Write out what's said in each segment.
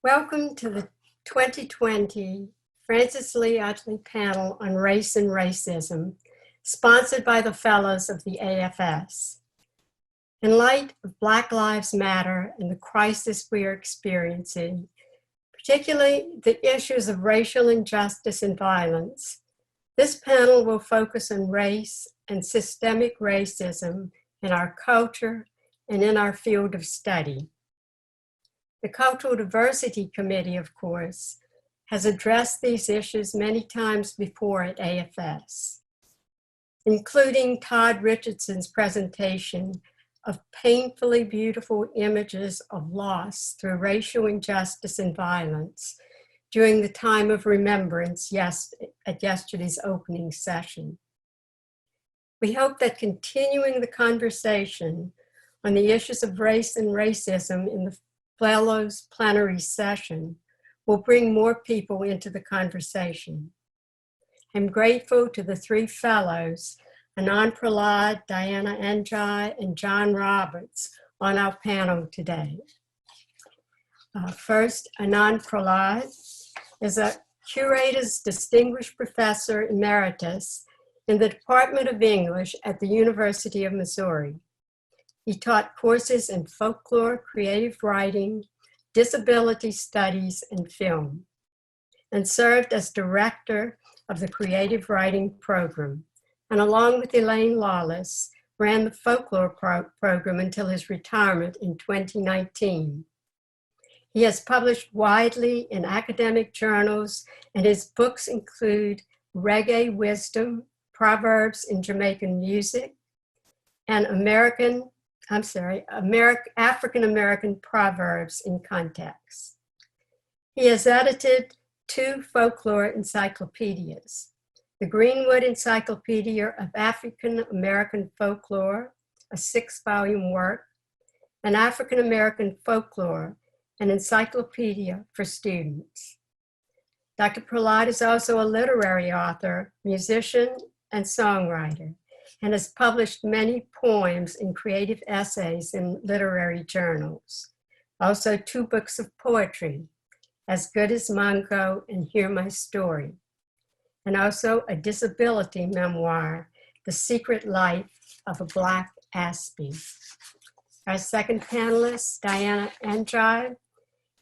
Welcome to the 2020 Francis Lee Utley panel on race and racism, sponsored by the Fellows of the AFS. In light of Black Lives Matter and the crisis we are experiencing, particularly the issues of racial injustice and violence, this panel will focus on race and systemic racism in our culture and in our field of study. The Cultural Diversity Committee, of course, has addressed these issues many times before at AFS, including Todd Richardson's presentation of painfully beautiful images of loss through racial injustice and violence during the time of remembrance at yesterday's opening session. We hope that continuing the conversation on the issues of race and racism in the Fellows plenary session will bring more people into the conversation. I'm grateful to the three fellows, Anand, Prahlad, Diana Andrei, and John Roberts on our panel today. First, Anand Prahlad is a Curator's Distinguished Professor Emeritus in the Department of English at the University of Missouri. He taught courses in folklore, creative writing, disability studies, and film, and served as director of the creative writing program, and along with Elaine Lawless, ran the folklore program until his retirement in 2019. He has published widely in academic journals, and his books include Reggae Wisdom, Proverbs in Jamaican Music, and African-American Proverbs in Context. He has edited 2 folklore encyclopedias, the Greenwood Encyclopedia of African-American Folklore, a 6-volume work, and African-American Folklore, an encyclopedia for students. Dr. Prahlad is also a literary author, musician, and songwriter, and has published many poems and creative essays in literary journals. Also 2 books of poetry, As Good as Mango and Hear My Story, and also a disability memoir, The Secret Life of a Black Aspie. Our second panelist, Diana Andrei,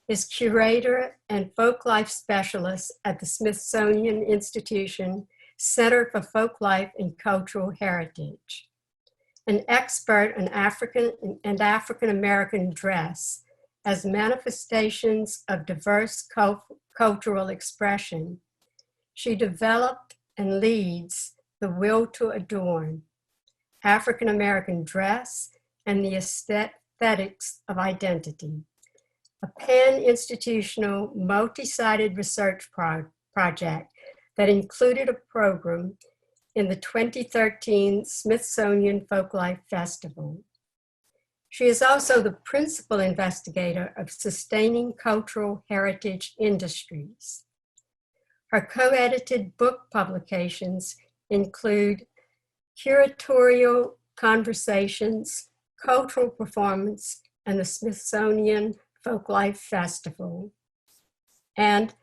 is curator and folklife specialist at the Smithsonian Institution Center for Folklife and Cultural Heritage, an expert on African and African-American dress as manifestations of diverse cultural expression. She developed and leads The Will to Adorn, African-American Dress and the Aesthetics of Identity, a pan-institutional, multi-sided research project that included a program in the 2013 Smithsonian Folklife Festival. She is also the principal investigator of sustaining cultural heritage industries. Her co-edited book publications include Curatorial Conversations, Cultural Performance, and the Smithsonian Folklife Festival, and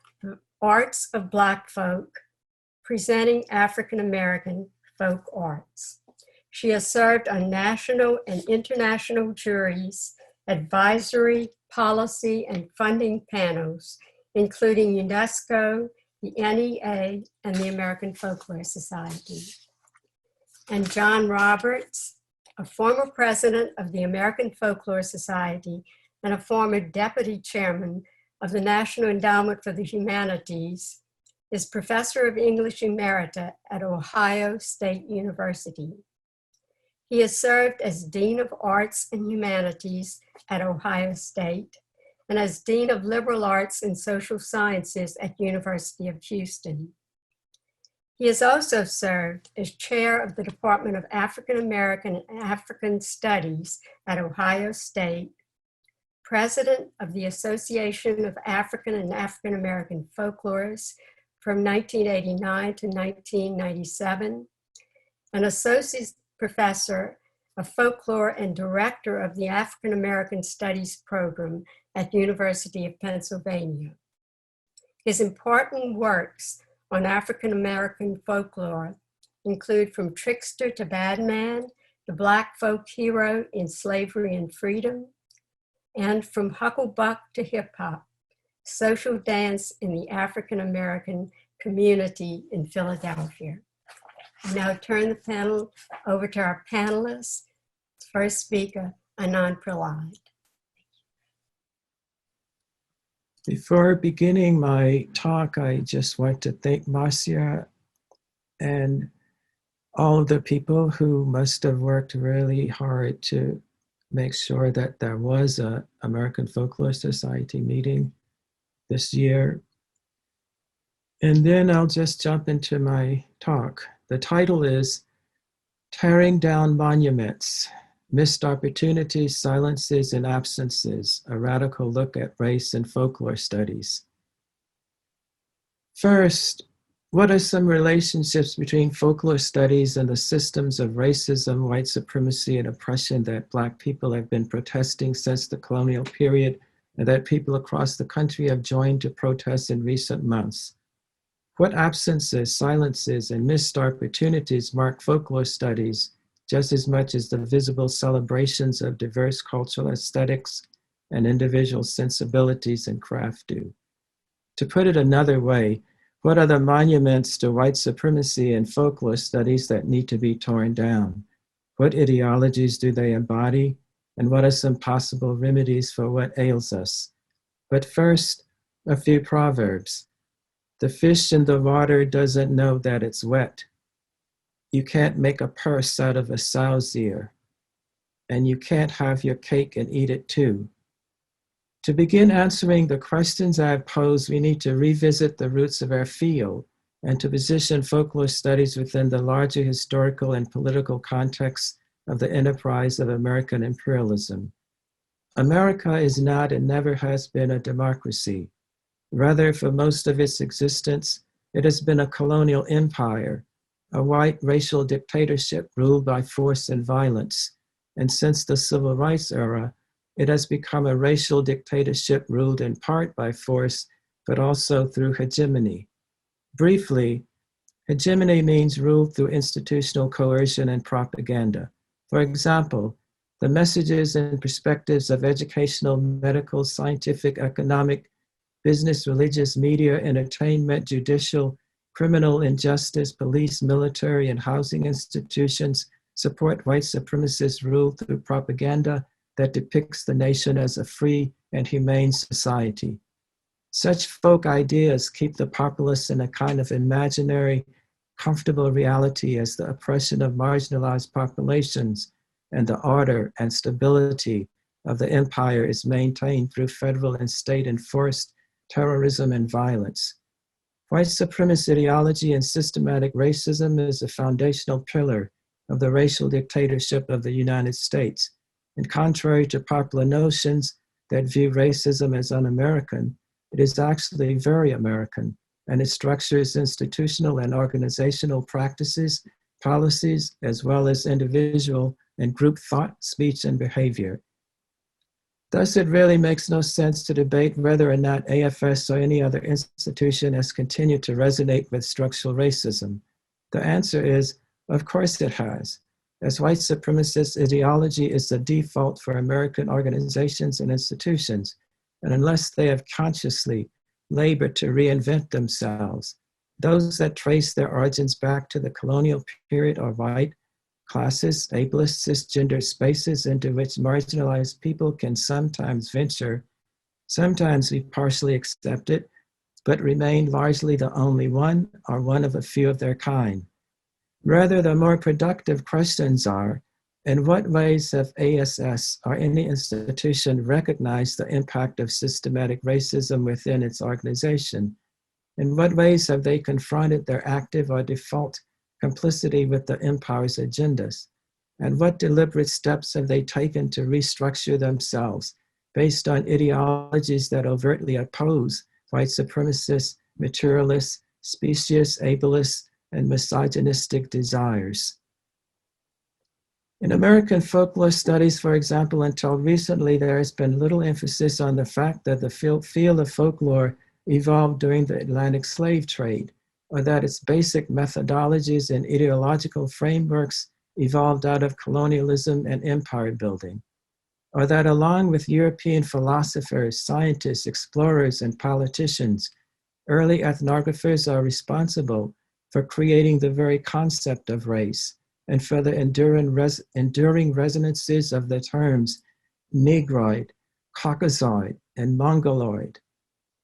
Arts of Black Folk, Presenting African-American Folk Arts. She has served on national and international juries, advisory, policy, and funding panels, including UNESCO, the NEA, and the American Folklore Society. And John Roberts, a former president of the American Folklore Society and a former deputy chairman of the National Endowment for the Humanities, is professor of English emerita at Ohio State University. He has served as Dean of Arts and Humanities at Ohio State and as Dean of Liberal Arts and Social Sciences at University of Houston. He has also served as chair of the Department of African American and African Studies at Ohio State, president of the Association of African and African American Folklorists from 1989 to 1997, an associate professor of folklore and director of the African American Studies program at University of Pennsylvania. His important works on African American folklore include From Trickster to Bad Man, The Black Folk Hero in Slavery and Freedom, and From Hucklebuck to Hip Hop, Social Dance in the African American Community in Philadelphia. I now turn the panel over to our panelists. First speaker, Anand Prahlad. Before beginning my talk, I just want to thank Marcia and all of the people who must have worked really hard to make sure that there was an American Folklore Society meeting this year. And then I'll just jump into my talk. The title is Tearing Down Monuments, Missed Opportunities, Silences, and Absences, a Radical Look at Race and Folklore Studies. First, what are some relationships between folklore studies and the systems of racism, white supremacy, and oppression that Black people have been protesting since the colonial period and that people across the country have joined to protest in recent months? What absences, silences, and missed opportunities mark folklore studies just as much as the visible celebrations of diverse cultural aesthetics and individual sensibilities and craft do? To put it another way, what are the monuments to white supremacy and folklore studies that need to be torn down? What ideologies do they embody? And what are some possible remedies for what ails us? But first, a few proverbs. The fish in the water doesn't know that it's wet. You can't make a purse out of a sow's ear, and you can't have your cake and eat it too. To begin answering the questions I have posed, we need to revisit the roots of our field and to position folklore studies within the larger historical and political context of the enterprise of American imperialism. America is not and never has been a democracy. Rather, for most of its existence, it has been a colonial empire, a white racial dictatorship ruled by force and violence. And since the Civil Rights era, it has become a racial dictatorship ruled in part by force, but also through hegemony. Briefly, hegemony means rule through institutional coercion and propaganda. For example, the messages and perspectives of educational, medical, scientific, economic, business, religious, media, entertainment, judicial, criminal, injustice, police, military, and housing institutions support white supremacist rule through propaganda that depicts the nation as a free and humane society. Such folk ideas keep the populace in a kind of imaginary, comfortable reality as the oppression of marginalized populations and the order and stability of the empire is maintained through federal and state-enforced terrorism and violence. White supremacist ideology and systematic racism is a foundational pillar of the racial dictatorship of the United States. And contrary to popular notions that view racism as un-American, it is actually very American, and it structures institutional and organizational practices, policies, as well as individual and group thought, speech, and behavior. Thus, it really makes no sense to debate whether or not AFS or any other institution has continued to resonate with structural racism. The answer is, of course it has, as white supremacist ideology is the default for American organizations and institutions, and unless they have consciously labored to reinvent themselves, those that trace their origins back to the colonial period are white, classes, ableist, cisgender spaces into which marginalized people can sometimes venture, sometimes be partially accepted, but remain largely the only one or one of a few of their kind. Rather, the more productive questions are, in what ways have ASS or any institution recognized the impact of systematic racism within its organization? In what ways have they confronted their active or default complicity with the empire's agendas? And what deliberate steps have they taken to restructure themselves based on ideologies that overtly oppose white supremacist, materialist, specious, ableist, and misogynistic desires? In American folklore studies, for example, until recently, there has been little emphasis on the fact that the field of folklore evolved during the Atlantic slave trade, or that its basic methodologies and ideological frameworks evolved out of colonialism and empire building, or that along with European philosophers, scientists, explorers, and politicians, early ethnographers are responsible for creating the very concept of race and for the enduring resonances of the terms Negroid, Caucasoid, and Mongoloid.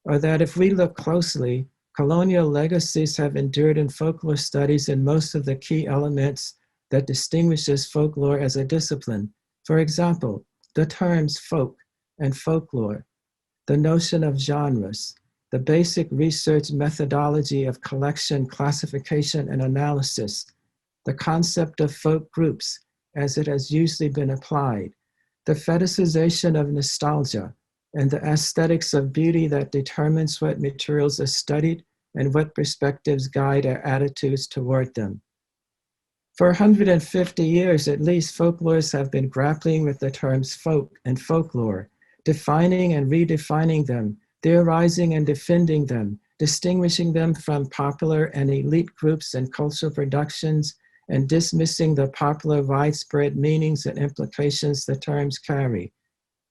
Or that if we look closely, colonial legacies have endured in folklore studies in most of the key elements that distinguishes folklore as a discipline. For example, the terms folk and folklore, the notion of genres, the basic research methodology of collection, classification, and analysis, the concept of folk groups as it has usually been applied, the fetishization of nostalgia, and the aesthetics of beauty that determines what materials are studied and what perspectives guide our attitudes toward them. For 150 years at least, folklorists have been grappling with the terms folk and folklore, defining and redefining them, theorizing and defending them, distinguishing them from popular and elite groups and cultural productions, and dismissing the popular widespread meanings and implications the terms carry.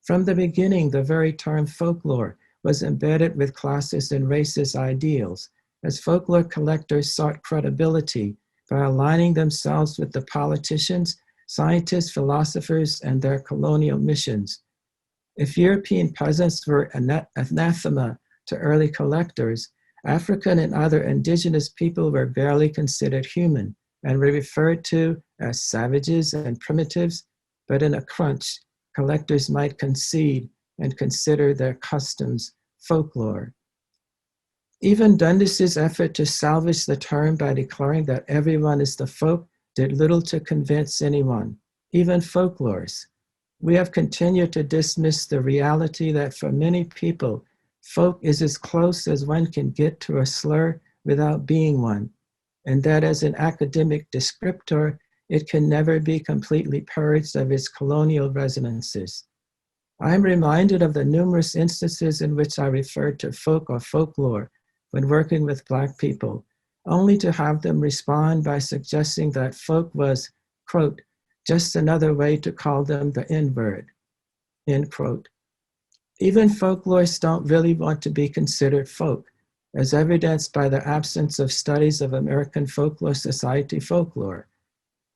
From the beginning, the very term folklore was embedded with classist and racist ideals, as folklore collectors sought credibility by aligning themselves with the politicians, scientists, philosophers, and their colonial missions. If European peasants were anathema to early collectors, African and other indigenous people were barely considered human and were referred to as savages and primitives, but in a crunch, collectors might concede and consider their customs folklore. Even Dundas's effort to salvage the term by declaring that everyone is the folk did little to convince anyone, even folklorists. We have continued to dismiss the reality that for many people, folk is as close as one can get to a slur without being one, and that as an academic descriptor, it can never be completely purged of its colonial resonances. I am reminded of the numerous instances in which I referred to folk or folklore when working with Black people, only to have them respond by suggesting that folk was, quote, just another way to call them the N-word, end quote. Even folklorists don't really want to be considered folk, as evidenced by the absence of studies of American Folklore Society folklore.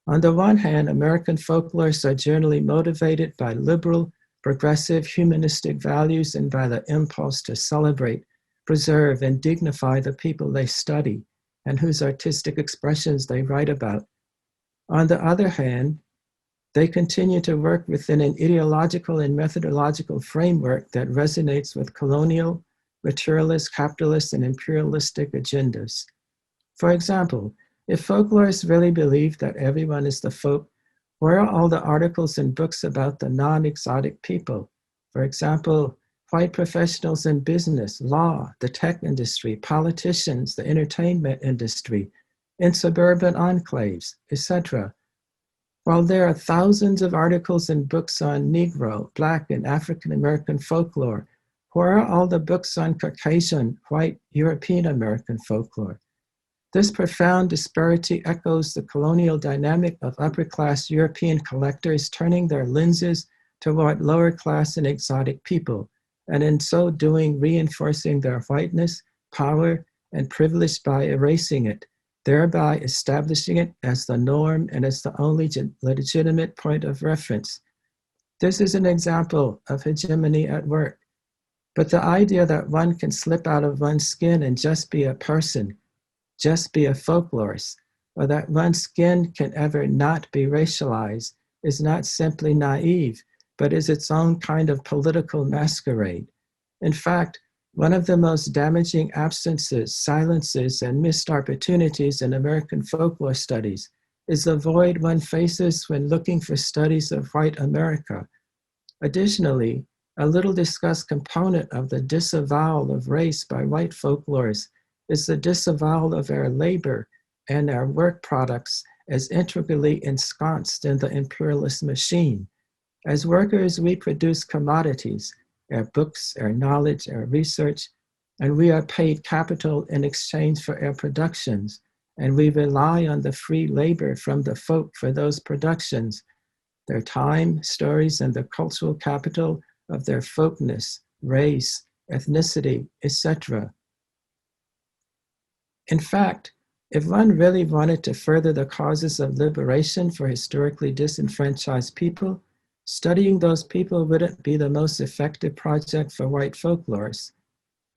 On the one hand, American folklorists are generally motivated by liberal, progressive, humanistic values and by the impulse to celebrate, preserve, and dignify the people they study and whose artistic expressions they write about. On the other hand, they continue to work within an ideological and methodological framework that resonates with colonial, materialist, capitalist, and imperialistic agendas. For example, if folklorists really believe that everyone is the folk, where are all the articles and books about the non-exotic people? For example, white professionals in business, law, the tech industry, politicians, the entertainment industry, in suburban enclaves, etc. While there are thousands of articles and books on Negro, Black, and African American folklore, where are all the books on Caucasian, white, European American folklore? This profound disparity echoes the colonial dynamic of upper-class European collectors turning their lenses toward lower-class and exotic people, and in so doing reinforcing their whiteness, power, and privilege by erasing it, thereby establishing it as the norm and as the only legitimate point of reference. This is an example of hegemony at work. But the idea that one can slip out of one's skin and just be a person, just be a folklorist, or that one's skin can ever not be racialized is not simply naive, but is its own kind of political masquerade. In fact, one of the most damaging absences, silences, and missed opportunities in American folklore studies is the void one faces when looking for studies of white America. Additionally, a little discussed component of the disavowal of race by white folklorists is the disavowal of our labor and our work products as integrally ensconced in the imperialist machine. As workers, we produce commodities, our books, our knowledge, our research, and we are paid capital in exchange for our productions, and we rely on the free labor from the folk for those productions, their time, stories, and the cultural capital of their folkness, race, ethnicity, etc. In fact, if one really wanted to further the causes of liberation for historically disenfranchised people, studying those people wouldn't be the most effective project for white folklorists.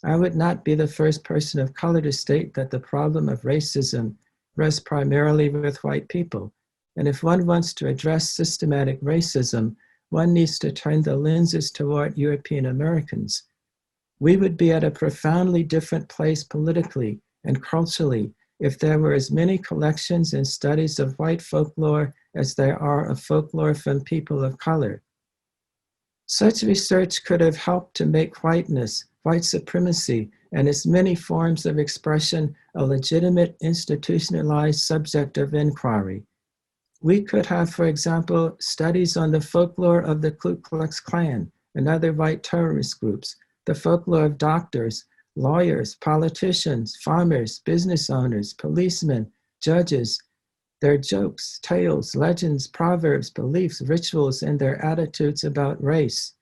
I would not be the first person of color to state that the problem of racism rests primarily with white people. And if one wants to address systematic racism, one needs to turn the lenses toward European Americans. We would be at a profoundly different place politically and culturally if there were as many collections and studies of white folklore as there are of folklore from people of color. Such research could have helped to make whiteness, white supremacy, and its many forms of expression a legitimate institutionalized subject of inquiry. We could have, for example, studies on the folklore of the Ku Klux Klan and other white terrorist groups, the folklore of doctors, lawyers, politicians, farmers, business owners, policemen, judges, their jokes, tales, legends, proverbs, beliefs, rituals, and their attitudes about race.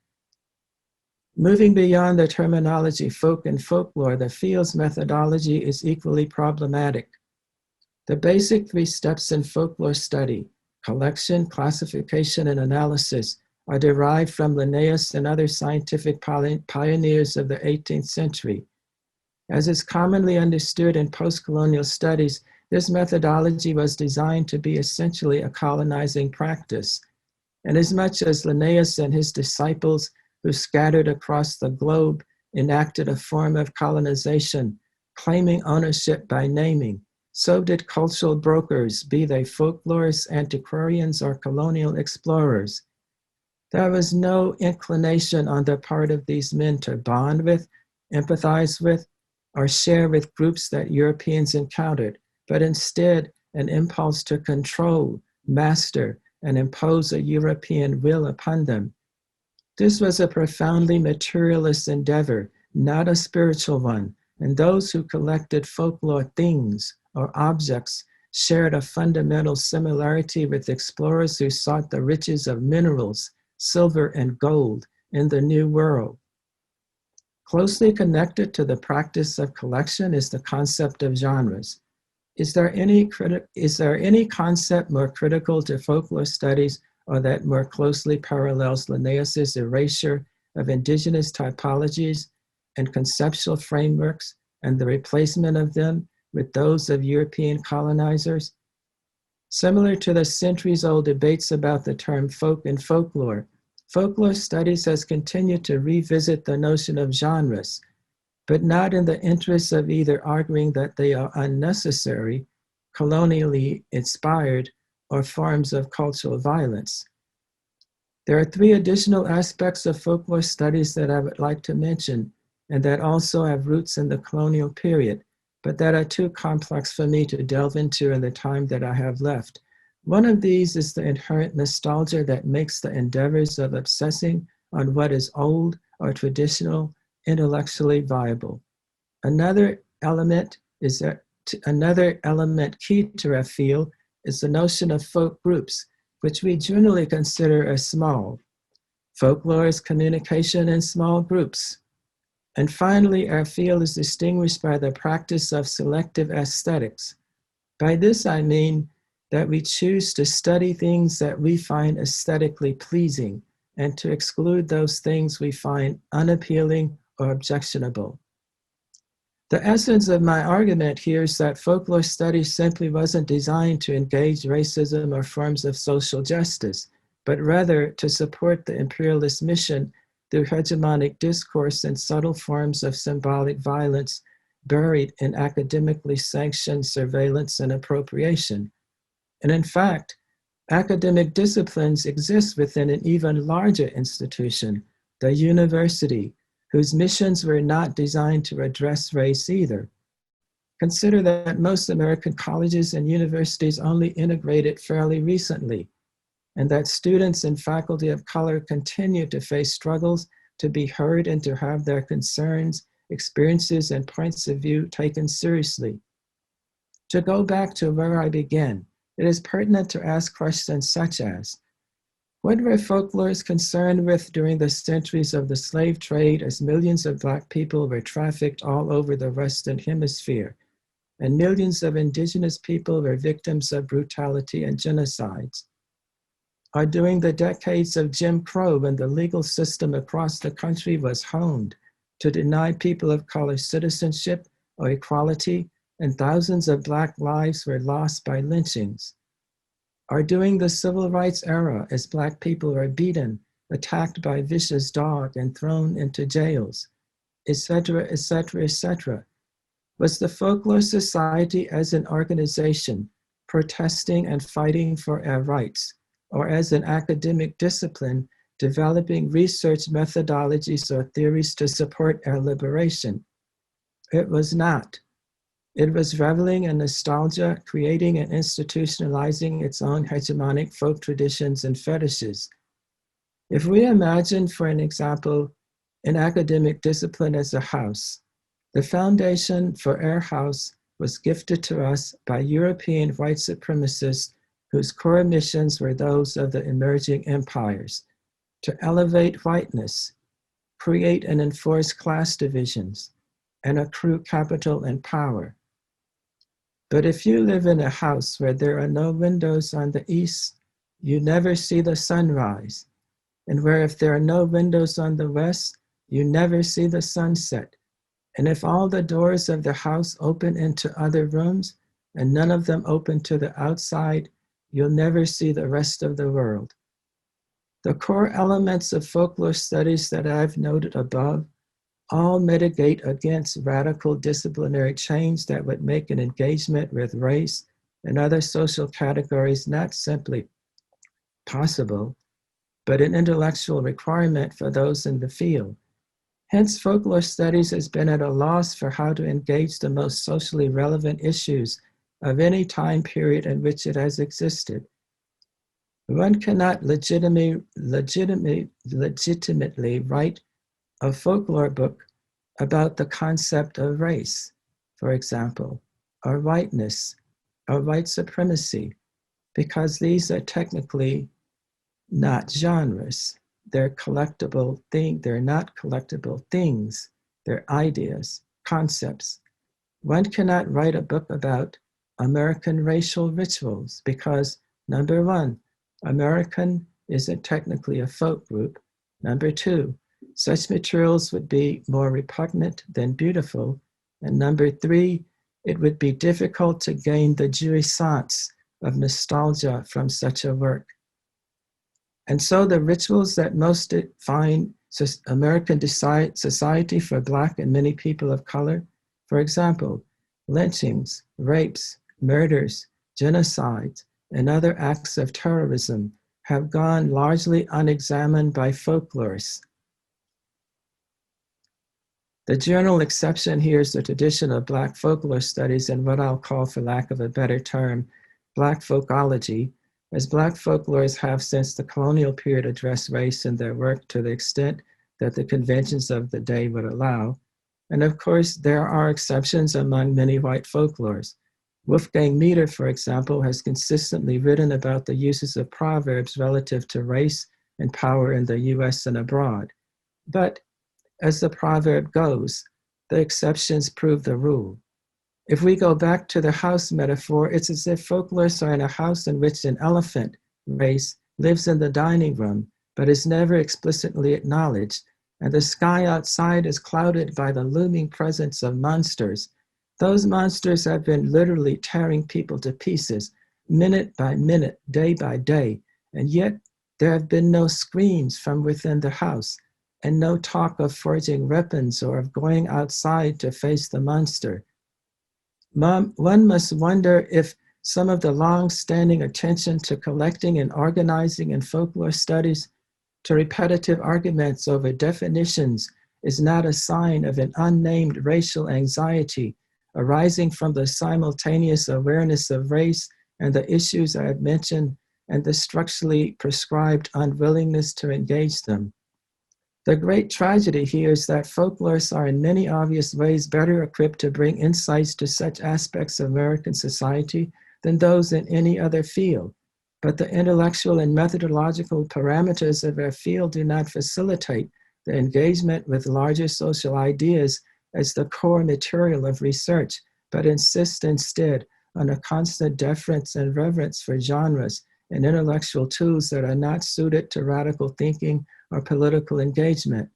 Moving beyond the terminology folk and folklore, the field's methodology is equally problematic. The basic 3 steps in folklore study, collection, classification, and analysis, are derived from Linnaeus and other scientific pioneers of the 18th century. As is commonly understood in post-colonial studies, this methodology was designed to be essentially a colonizing practice. And as much as Linnaeus and his disciples, who scattered across the globe, enacted a form of colonization, claiming ownership by naming, so did cultural brokers, be they folklorists, antiquarians, or colonial explorers. There was no inclination on the part of these men to bond with, empathize with, or share with groups that Europeans encountered, but instead an impulse to control, master, and impose a European will upon them. This was a profoundly materialist endeavor, not a spiritual one, and those who collected folklore things or objects shared a fundamental similarity with explorers who sought the riches of minerals, silver, and gold in the New World. Closely connected to the practice of collection is the concept of genres. Is there any concept more critical to folklore studies or that more closely parallels Linnaeus's erasure of indigenous typologies and conceptual frameworks and the replacement of them with those of European colonizers? Similar to the centuries-old debates about the term folk and folklore, folklore studies has continued to revisit the notion of genres, but not in the interest of either arguing that they are unnecessary, colonially inspired, or forms of cultural violence. There are 3 additional aspects of folklore studies that I would like to mention, and that also have roots in the colonial period, but that are too complex for me to delve into in the time that I have left. One of these is the inherent nostalgia that makes the endeavors of obsessing on what is old or traditional intellectually viable. Another element key to our field is the notion of folk groups, which we generally consider as small. Folklore is communication in small groups. And finally, our field is distinguished by the practice of selective aesthetics. By this, I mean that we choose to study things that we find aesthetically pleasing and to exclude those things we find unappealing or objectionable. The essence of my argument here is that folklore study simply wasn't designed to engage racism or forms of social justice, but rather to support the imperialist mission through hegemonic discourse and subtle forms of symbolic violence buried in academically sanctioned surveillance and appropriation. And in fact, academic disciplines exist within an even larger institution, the university, whose missions were not designed to address race either. Consider that most American colleges and universities only integrated fairly recently, and that students and faculty of color continue to face struggles to be heard and to have their concerns, experiences, and points of view taken seriously. To go back to where I began, it is pertinent to ask questions such as, what were folklorists concerned with during the centuries of the slave trade as millions of Black people were trafficked all over the Western Hemisphere, and millions of indigenous people were victims of brutality and genocides? Or during the decades of Jim Crow, when the legal system across the country was honed to deny people of color citizenship or equality, and thousands of Black lives were lost by lynchings? Or during the civil rights era, as Black people were beaten, attacked by vicious dogs, and thrown into jails, etc., etc., etc.? Was the Folklore Society as an organization protesting and fighting for our rights, or as an academic discipline developing research methodologies or theories to support our liberation? It was not. It was reveling in nostalgia, creating and institutionalizing its own hegemonic folk traditions and fetishes. If we imagine, for an example, an academic discipline as a house, the foundation for our house was gifted to us by European white supremacists whose core missions were those of the emerging empires: to elevate whiteness, create and enforce class divisions, and accrue capital and power. But if you live in a house where there are no windows on the east, you never see the sunrise, and where if there are no windows on the west, you never see the sunset. And if all the doors of the house open into other rooms, and none of them open to the outside, you'll never see the rest of the world. The core elements of folklore studies that I've noted above all mitigate against radical disciplinary change that would make an engagement with race and other social categories not simply possible, but an intellectual requirement for those in the field. Hence, folklore studies has been at a loss for how to engage the most socially relevant issues of any time period in which it has existed. One cannot legitimately write a folklore book about the concept of race, for example, or whiteness, or white supremacy, because these are technically not genres. They're collectible things. They're not collectible things. They're ideas, concepts. One cannot write a book about American racial rituals because, number one, American isn't technically a folk group. Number two, such materials would be more repugnant than beautiful. And number three, it would be difficult to gain the jouissance of nostalgia from such a work. And so the rituals that most define American society for Black and many people of color, for example, lynchings, rapes, murders, genocides, and other acts of terrorism, have gone largely unexamined by folklorists. The general exception here is the tradition of Black folklore studies and what I'll call, for lack of a better term, Black folkology, as Black folklorists have since the colonial period addressed race in their work to the extent that the conventions of the day would allow. And of course, there are exceptions among many white folklores. Wolfgang Meter, for example, has consistently written about the uses of proverbs relative to race and power in the US and abroad. But as the proverb goes, the exceptions prove the rule. If we go back to the house metaphor, it's as if folklorists are in a house in which an elephant race lives in the dining room, but is never explicitly acknowledged, and the sky outside is clouded by the looming presence of monsters. Those monsters have been literally tearing people to pieces, minute by minute, day by day, and yet there have been no screams from within the house, and no talk of forging weapons or of going outside to face the monster. One must wonder if some of the long-standing attention to collecting and organizing in folklore studies, to repetitive arguments over definitions, is not a sign of an unnamed racial anxiety arising from the simultaneous awareness of race and the issues I have mentioned and the structurally prescribed unwillingness to engage them. The great tragedy here is that folklorists are in many obvious ways better equipped to bring insights to such aspects of American society than those in any other field. But the intellectual and methodological parameters of our field do not facilitate the engagement with larger social ideas as the core material of research, but insist instead on a constant deference and reverence for genres and intellectual tools that are not suited to radical thinking or political engagement.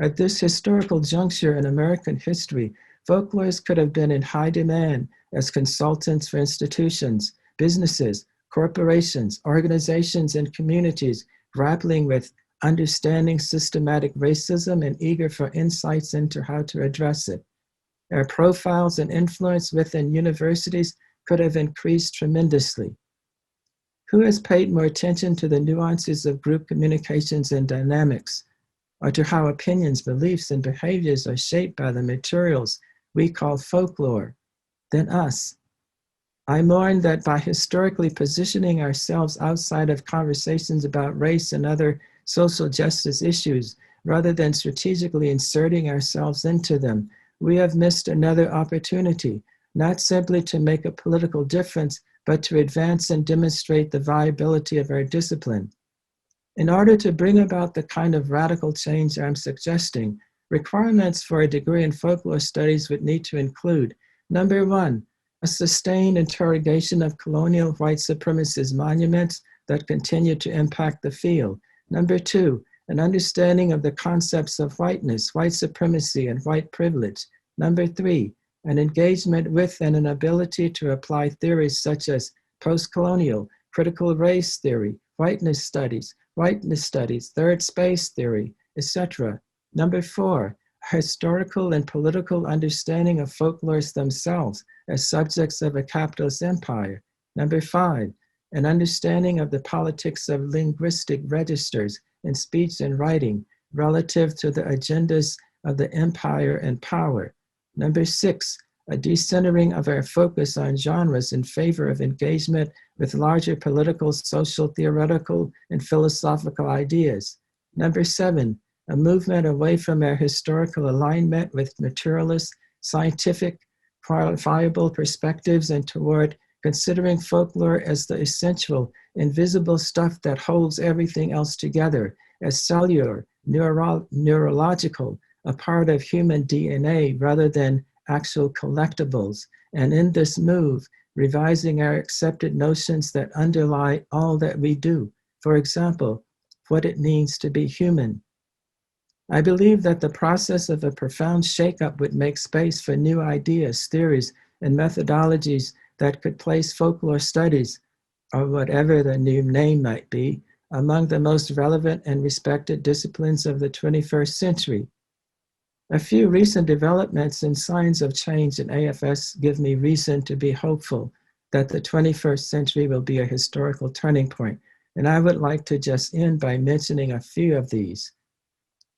At this historical juncture in American history, folklorists could have been in high demand as consultants for institutions, businesses, corporations, organizations, and communities grappling with understanding systematic racism and eager for insights into how to address it. Our profiles and influence within universities could have increased tremendously. Who has paid more attention to the nuances of group communications and dynamics, or to how opinions, beliefs, and behaviors are shaped by the materials we call folklore, than us? I mourn that by historically positioning ourselves outside of conversations about race and other social justice issues, rather than strategically inserting ourselves into them, we have missed another opportunity, not simply to make a political difference, but to advance and demonstrate the viability of our discipline. In order to bring about the kind of radical change I'm suggesting, requirements for a degree in folklore studies would need to include, number one, a sustained interrogation of colonial white supremacist monuments that continue to impact the field. Number two, an understanding of the concepts of whiteness, white supremacy, and white privilege. Number three, an engagement with and an ability to apply theories such as post-colonial, critical race theory, whiteness studies, third space theory, etc. Number four, a historical and political understanding of folklorists themselves as subjects of a capitalist empire. Number five, an understanding of the politics of linguistic registers in speech and writing relative to the agendas of the empire and power. Number six, a decentering of our focus on genres in favor of engagement with larger political, social, theoretical, and philosophical ideas. Number seven, a movement away from our historical alignment with materialist, scientific, qualifiable perspectives and toward considering folklore as the essential, invisible stuff that holds everything else together, as cellular, neurological, a part of human DNA rather than actual collectibles, and in this move, revising our accepted notions that underlie all that we do. For example, what it means to be human. I believe that the process of a profound shakeup would make space for new ideas, theories, and methodologies that could place folklore studies, or whatever the new name might be, among the most relevant and respected disciplines of the 21st century. A few recent developments and signs of change in AFS give me reason to be hopeful that the 21st century will be a historical turning point, and I would like to just end by mentioning a few of these.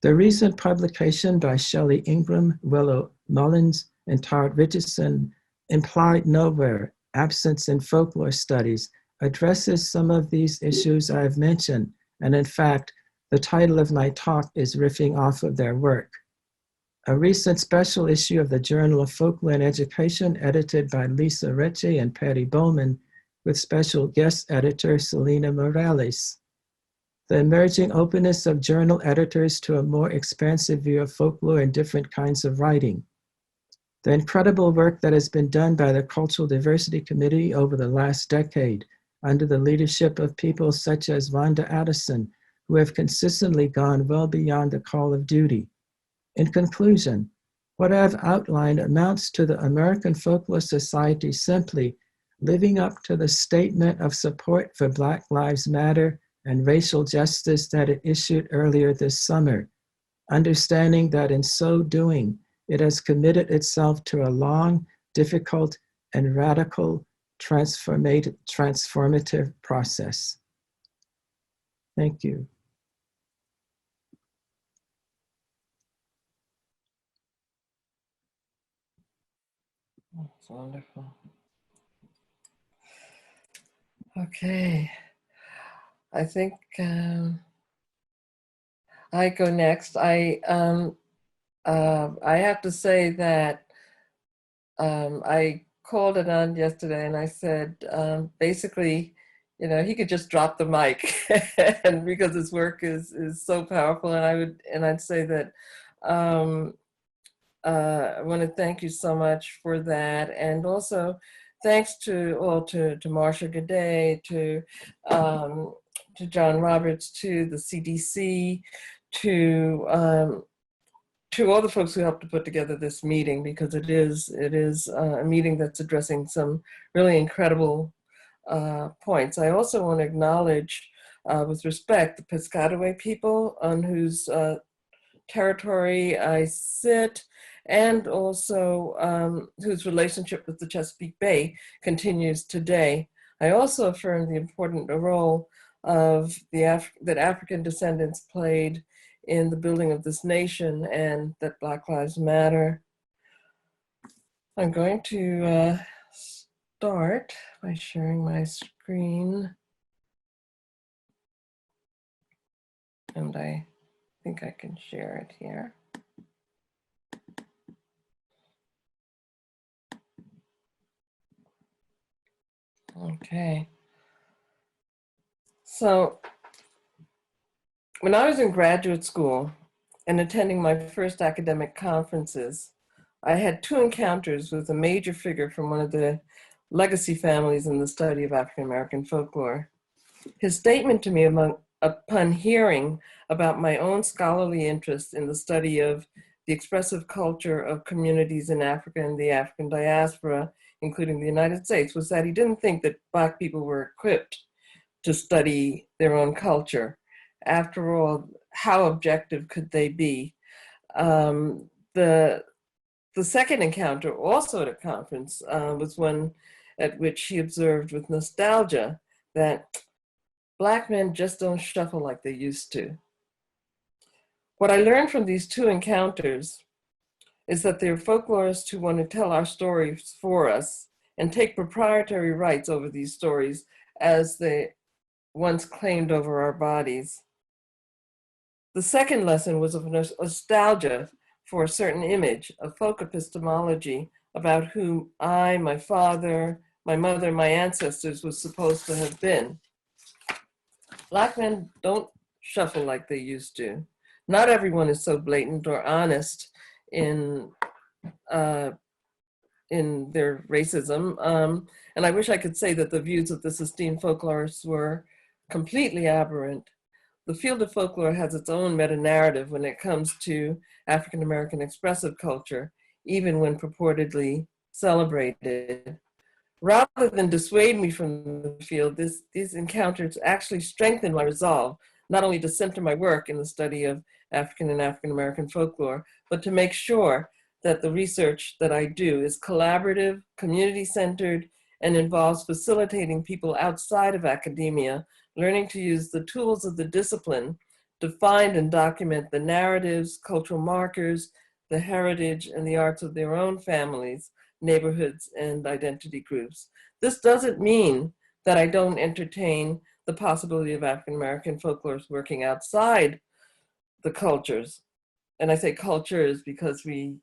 The recent publication by Shelley Ingram, Willow Mullins, and Todd Richardson, Implied Nowhere, Absence in Folklore Studies, addresses some of these issues I have mentioned, and in fact, the title of my talk is riffing off of their work. A recent special issue of the Journal of Folklore and Education, edited by Lisa Recce and Patty Bowman, with special guest editor Selena Morales. The emerging openness of journal editors to a more expansive view of folklore and different kinds of writing. The incredible work that has been done by the Cultural Diversity Committee over the last decade, under the leadership of people such as Wanda Addison, who have consistently gone well beyond the call of duty. In conclusion, what I have outlined amounts to the American Folklore Society simply living up to the statement of support for Black Lives Matter and racial justice that it issued earlier this summer, understanding that in so doing, it has committed itself to a long, difficult, and radical transformative process. Thank you. That's wonderful. Okay, I think I go next. I have to say that I called Anand yesterday and I said, basically, you know, he could just drop the mic and because his work is so powerful. And I'd say that I want to thank you so much for that. And also thanks to Marcia, Gaudet, to John Roberts, to the CDC, to all the folks who helped to put together this meeting, because it is a meeting that's addressing some really incredible points. I also want to acknowledge, with respect, the Piscataway people on whose territory I sit, and also whose relationship with the Chesapeake Bay continues today. I also affirm the important role of that African descendants played in the building of this nation, and that Black Lives Matter. I'm going to start by sharing my screen. And I think I can share it here. Okay. So when I was in graduate school and attending my first academic conferences, I had two encounters with a major figure from one of the legacy families in the study of African American folklore. His statement to me upon hearing about my own scholarly interest in the study of the expressive culture of communities in Africa and the African diaspora, including the United States, was that he didn't think that Black people were equipped to study their own culture. After all, how objective could they be? The second encounter, also at a conference, was one at which he observed with nostalgia that Black men just don't shuffle like they used to. What I learned from these two encounters is that there are folklorists who want to tell our stories for us and take proprietary rights over these stories as they once claimed over our bodies. The second lesson was of nostalgia for a certain image of folk epistemology about whom I, my father, my mother, my ancestors was supposed to have been. Black men don't shuffle like they used to. Not everyone is so blatant or honest in their racism. And I wish I could say that the views of this esteemed folklorists were completely aberrant. The field of folklore has its own meta-narrative when it comes to African American expressive culture, even when purportedly celebrated. Rather than dissuade me from the field, these encounters actually strengthened my resolve, not only to center my work in the study of African and African American folklore, but to make sure that the research that I do is collaborative, community-centered, and involves facilitating people outside of academia, learning to use the tools of the discipline to find and document the narratives, cultural markers, the heritage, and the arts of their own families, neighborhoods, and identity groups. This doesn't mean that I don't entertain the possibility of African American folklorists working outside the cultures. And I say cultures because we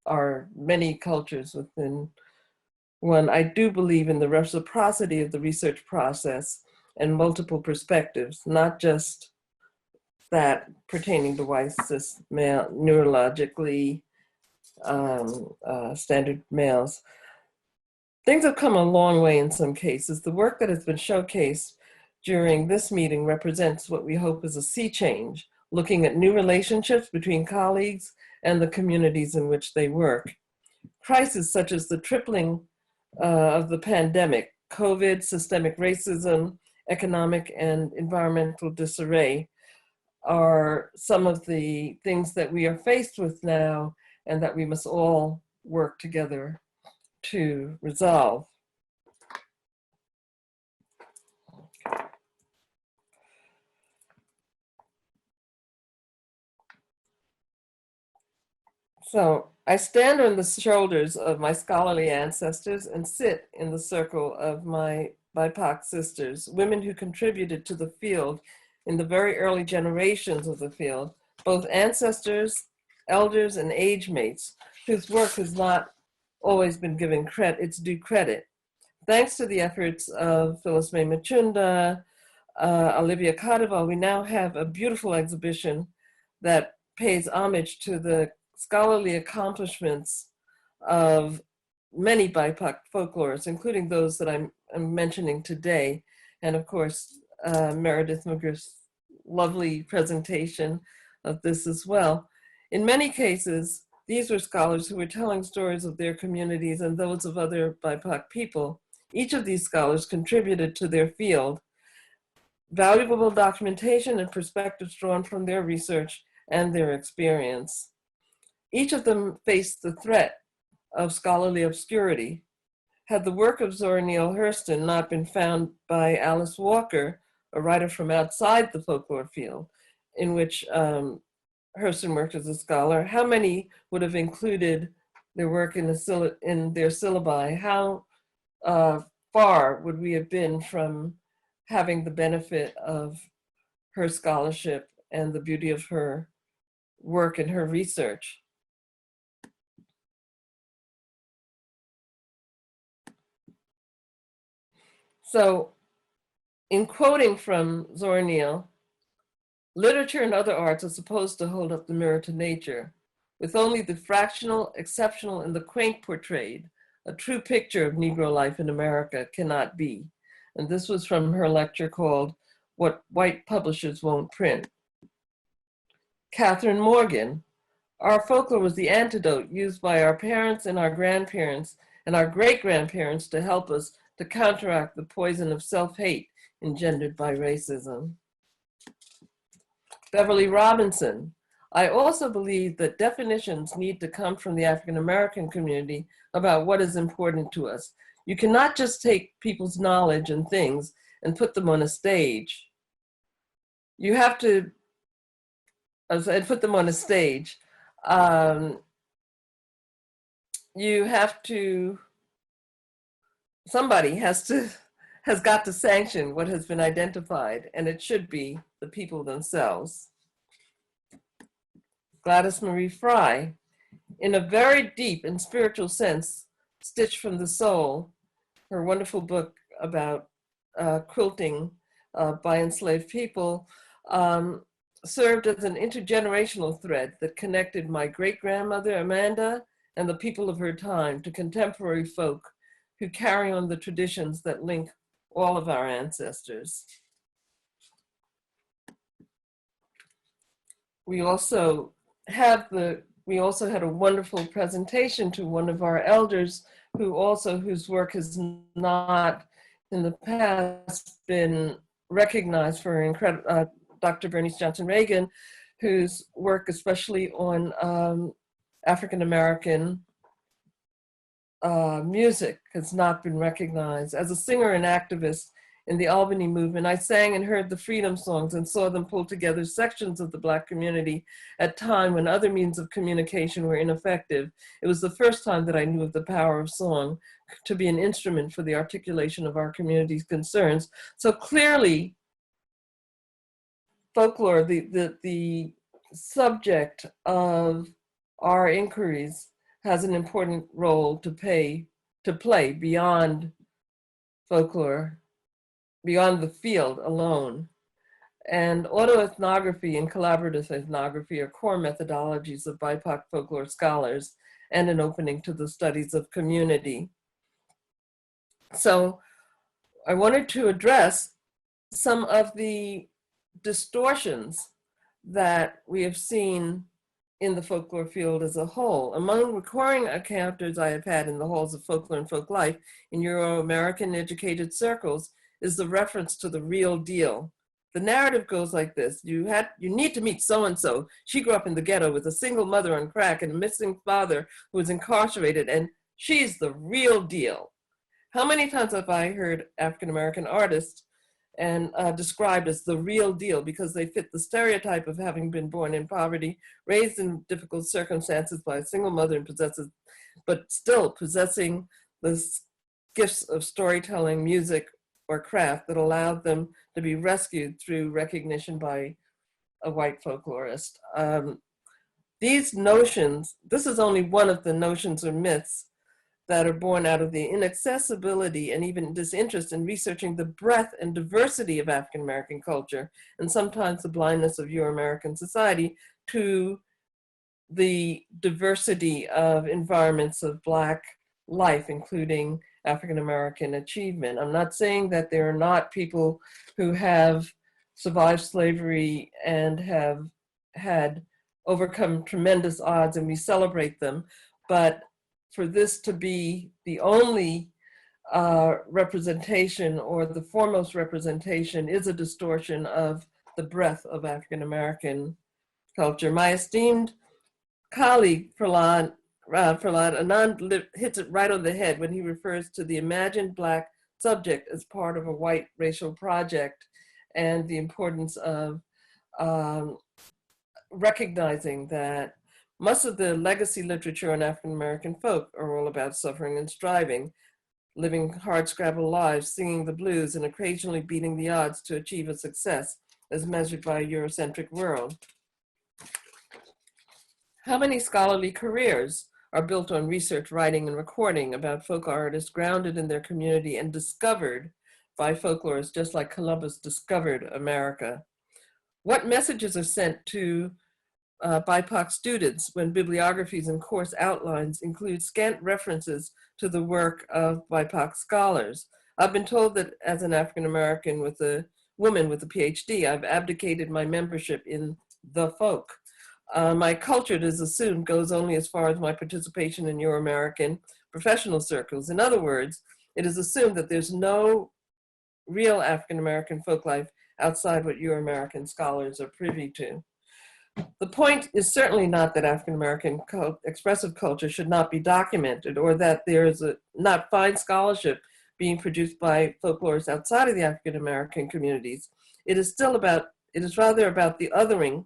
are many cultures within one. I do believe in the reciprocity of the research process and multiple perspectives, not just that pertaining to white cis male, neurologically standard males. Things have come a long way in some cases. The work that has been showcased during this meeting represents what we hope is a sea change, looking at new relationships between colleagues and the communities in which they work. Crises such as the tripling of the pandemic, COVID, systemic racism, economic and environmental disarray are some of the things that we are faced with now and that we must all work together to resolve. So I stand on the shoulders of my scholarly ancestors and sit in the circle of my BIPOC sisters, women who contributed to the field in the very early generations of the field, both ancestors, elders, and age mates, whose work has not always been given its due credit. Thanks to the efforts of Phyllis May Machunda, Olivia Cardinal, we now have a beautiful exhibition that pays homage to the scholarly accomplishments of many BIPOC folklorists, including those that I'm mentioning today. And of course, Meredith McGriff's lovely presentation of this as well. In many cases, these were scholars who were telling stories of their communities and those of other BIPOC people. Each of these scholars contributed to their field valuable documentation and perspectives drawn from their research and their experience. Each of them faced the threat of scholarly obscurity. Had the work of Zora Neale Hurston not been found by Alice Walker, a writer from outside the folklore field, in which Hurston worked as a scholar, how many would have included their work in their syllabi? How far would we have been from having the benefit of her scholarship and the beauty of her work and her research? So, in quoting from Zora Neale, literature and other arts are supposed to hold up the mirror to nature, with only the fractional, exceptional, and the quaint portrayed. A true picture of Negro life in America cannot be. And this was from her lecture called What White Publishers Won't Print. Catherine Morgan, our folklore was the antidote used by our parents and our grandparents and our great-grandparents to help us to counteract the poison of self-hate engendered by racism. Beverly Robinson, I also believe that definitions need to come from the African-American community about what is important to us. You cannot just take people's knowledge and things and put them on a stage. You have to, put them on a stage. You have to, somebody has got to sanction what has been identified, and it should be the people themselves. Gladys Marie Fry, in a very deep and spiritual sense, stitched from the soul, her wonderful book about quilting by enslaved people, served as an intergenerational thread that connected my great-grandmother Amanda and the people of her time to contemporary folk who carry on the traditions that link all of our ancestors. We also had a wonderful presentation to one of our elders whose work has not in the past been recognized for incredible, Dr. Bernice Johnson Reagan, whose work especially on African-American music has not been recognized. As a singer and activist in the Albany movement, I sang and heard the freedom songs and saw them pull together sections of the Black community at a time when other means of communication were ineffective. It was the first time that I knew of the power of song to be an instrument for the articulation of our community's concerns. So clearly, folklore, the subject of our inquiries, has an important role to play beyond folklore, beyond the field alone. And autoethnography and collaborative ethnography are core methodologies of BIPOC folklore scholars and an opening to the studies of community. So I wanted to address some of the distortions that we have seen in the folklore field as a whole. Among recurring encounters I have had in the halls of folklore and folk life in Euro-American educated circles is the reference to the real deal. The narrative goes like this: you need to meet so-and-so. She grew up in the ghetto with a single mother on crack and a missing father who was incarcerated, and she's the real deal. How many times have I heard African-American artists and described as the real deal because they fit the stereotype of having been born in poverty, raised in difficult circumstances by a single mother, and but still possessing the gifts of storytelling, music, or craft that allowed them to be rescued through recognition by a white folklorist. These notions, this is only one of the notions or myths that are born out of the inaccessibility and even disinterest in researching the breadth and diversity of African American culture, and sometimes the blindness of Euro-American society to the diversity of environments of Black life, including African American achievement. I'm not saying that there are not people who have survived slavery and have had overcome tremendous odds, and we celebrate them, but for this to be the only representation or the foremost representation is a distortion of the breadth of African American culture. My esteemed colleague, Prahlad, Anand hits it right on the head when he refers to the imagined Black subject as part of a white racial project and the importance of recognizing that most of the legacy literature on African American folk are all about suffering and striving, living hard-scrabble lives, singing the blues, and occasionally beating the odds to achieve a success as measured by a Eurocentric world. How many scholarly careers are built on research, writing, and recording about folk artists grounded in their community and discovered by folklorists, just like Columbus discovered America? What messages are sent to BIPOC students when bibliographies and course outlines include scant references to the work of BIPOC scholars? I've been told that as an African American with a woman with a PhD, I've abdicated my membership in the folk. My culture, it is assumed, goes only as far as my participation in Euro-American professional circles. In other words, it is assumed that there's no real African American folk life outside what Euro-American scholars are privy to. The point is certainly not that African American expressive culture should not be documented, or that there is not fine scholarship being produced by folklorists outside of the African American communities. It is rather about the othering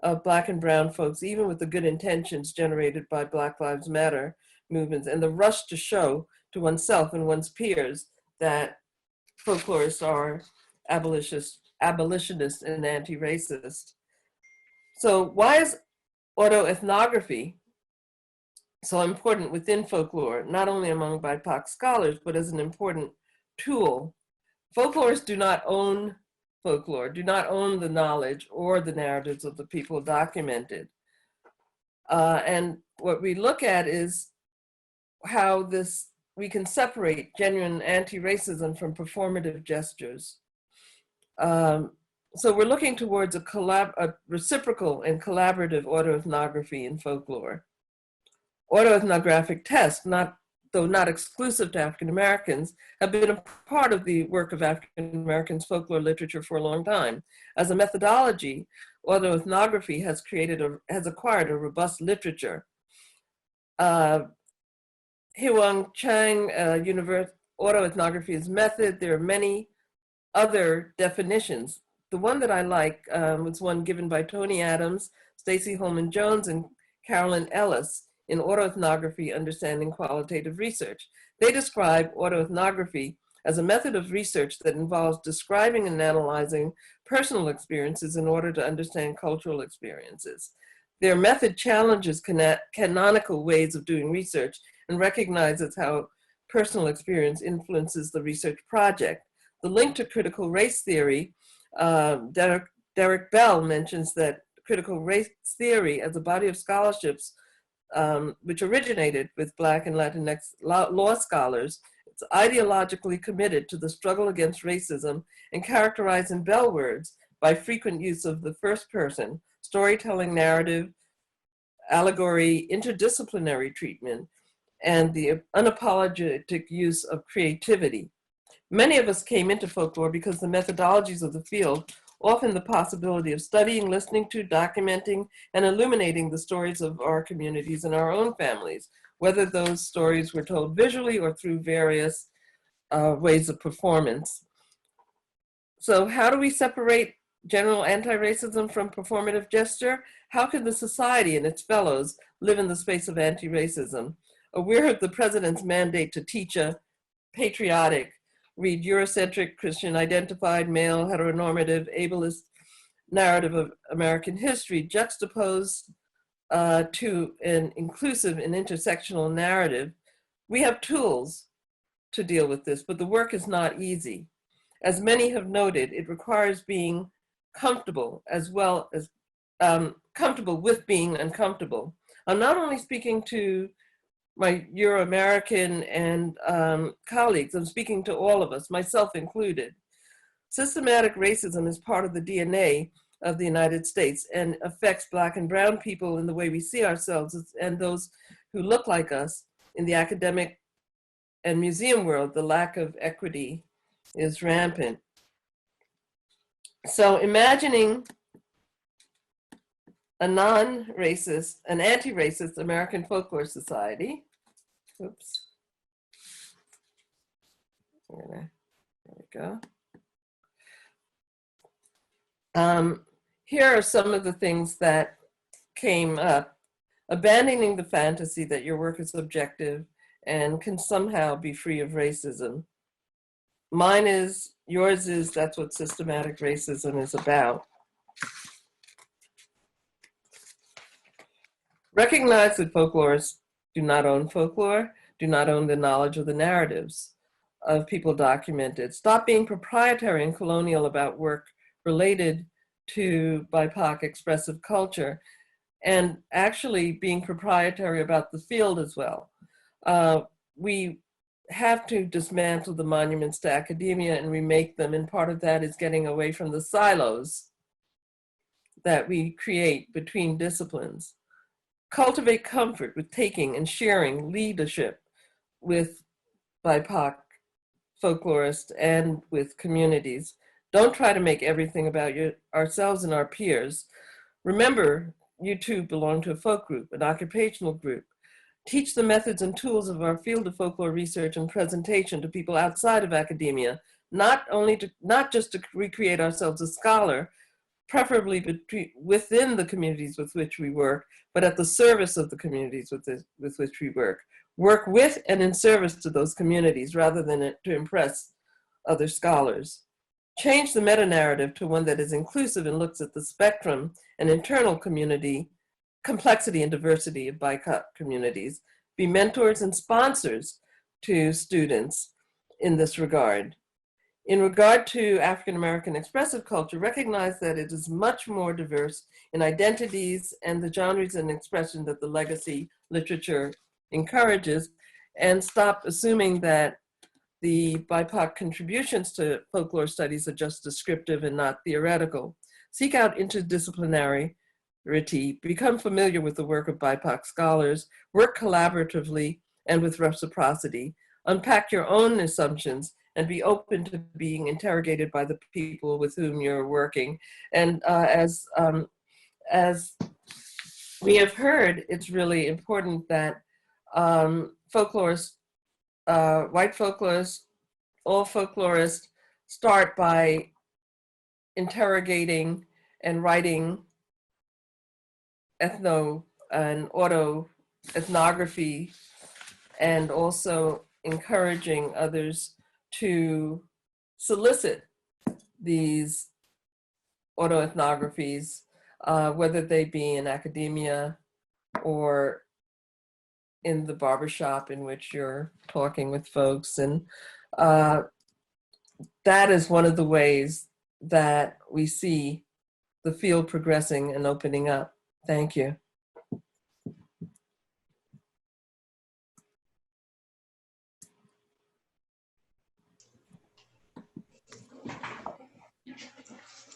of Black and brown folks, even with the good intentions generated by Black Lives Matter movements, and the rush to show to oneself and one's peers that folklorists are abolitionists and anti-racist. So why is autoethnography so important within folklore, not only among BIPOC scholars, but as an important tool? Folklorists do not own folklore, do not own the knowledge or the narratives of the people documented. And what we look at is how we can separate genuine anti-racism from performative gestures. So we're looking towards a reciprocal and collaborative autoethnography in folklore. Autoethnographic tests, though not exclusive to African Americans, have been a part of the work of African Americans folklore literature for a long time. As a methodology, autoethnography has acquired a robust literature. Hiwang Chang, autoethnography is method. There are many other definitions. The one that I like was one given by Tony Adams, Stacey Holman Jones, and Carolyn Ellis in Autoethnography, Understanding Qualitative Research. They describe autoethnography as a method of research that involves describing and analyzing personal experiences in order to understand cultural experiences. Their method challenges canonical ways of doing research and recognizes how personal experience influences the research project. The link to critical race theory, Derek Bell mentions that critical race theory as a body of scholarships which originated with Black and Latinx law scholars, it's ideologically committed to the struggle against racism and characterized in Bell words by frequent use of the first person, storytelling, narrative, allegory, interdisciplinary treatment, and the unapologetic use of creativity. Many of us came into folklore because the methodologies of the field offer the possibility of studying, listening to, documenting, and illuminating the stories of our communities and our own families, whether those stories were told visually or through various ways of performance. So how do we separate general anti-racism from performative gesture? How can the society and its fellows live in the space of anti-racism? Aware of the president's mandate to teach a patriotic, read Eurocentric, Christian identified, male, heteronormative, ableist narrative of American history juxtaposed to an inclusive and intersectional narrative, we have tools to deal with this, but the work is not easy. As many have noted, it requires being comfortable as well as comfortable with being uncomfortable. I'm not only speaking to my Euro-American and colleagues, I'm speaking to all of us, myself included. Systematic racism is part of the DNA of the United States and affects Black and brown people in the way we see ourselves and those who look like us. In the academic and museum world, the lack of equity is rampant. So imagining a non-racist, an anti-racist American folklore society. Oops. There we go. Here are some of the things that came up. Abandoning the fantasy that your work is objective and can somehow be free of racism. Mine is, yours is, that's what systematic racism is about. Recognize that folklorists do not own folklore, do not own the knowledge of the narratives of people documented. Stop being proprietary and colonial about work related to BIPOC expressive culture, and actually being proprietary about the field as well. We have to dismantle the monuments to academia and remake them, and part of that is getting away from the silos that we create between disciplines. Cultivate comfort with taking and sharing leadership with BIPOC folklorists and with communities. Don't try to make everything about ourselves and our peers. Remember, you too belong to a folk group, an occupational group. Teach the methods and tools of our field of folklore research and presentation to people outside of academia, not just to recreate ourselves as scholar, preferably within the communities with which we work, but at the service of the communities with which we work. Work with and in service to those communities rather than to impress other scholars. Change the meta-narrative to one that is inclusive and looks at the spectrum and internal community, complexity and diversity of BIPOC communities. Be mentors and sponsors to students in this regard. In regard to African American expressive culture, recognize that it is much more diverse in identities and the genres and expression that the legacy literature encourages, and stop assuming that the BIPOC contributions to folklore studies are just descriptive and not theoretical. Seek out interdisciplinarity, become familiar with the work of BIPOC scholars, work collaboratively and with reciprocity, unpack your own assumptions, and be open to being interrogated by the people with whom you're working. And as we have heard, it's really important that folklorists, white folklorists, all folklorists start by interrogating and writing ethno and auto-ethnography, and also encouraging others to solicit these autoethnographies, whether they be in academia or in the barbershop in which you're talking with folks. And that is one of the ways that we see the field progressing and opening up. Thank you.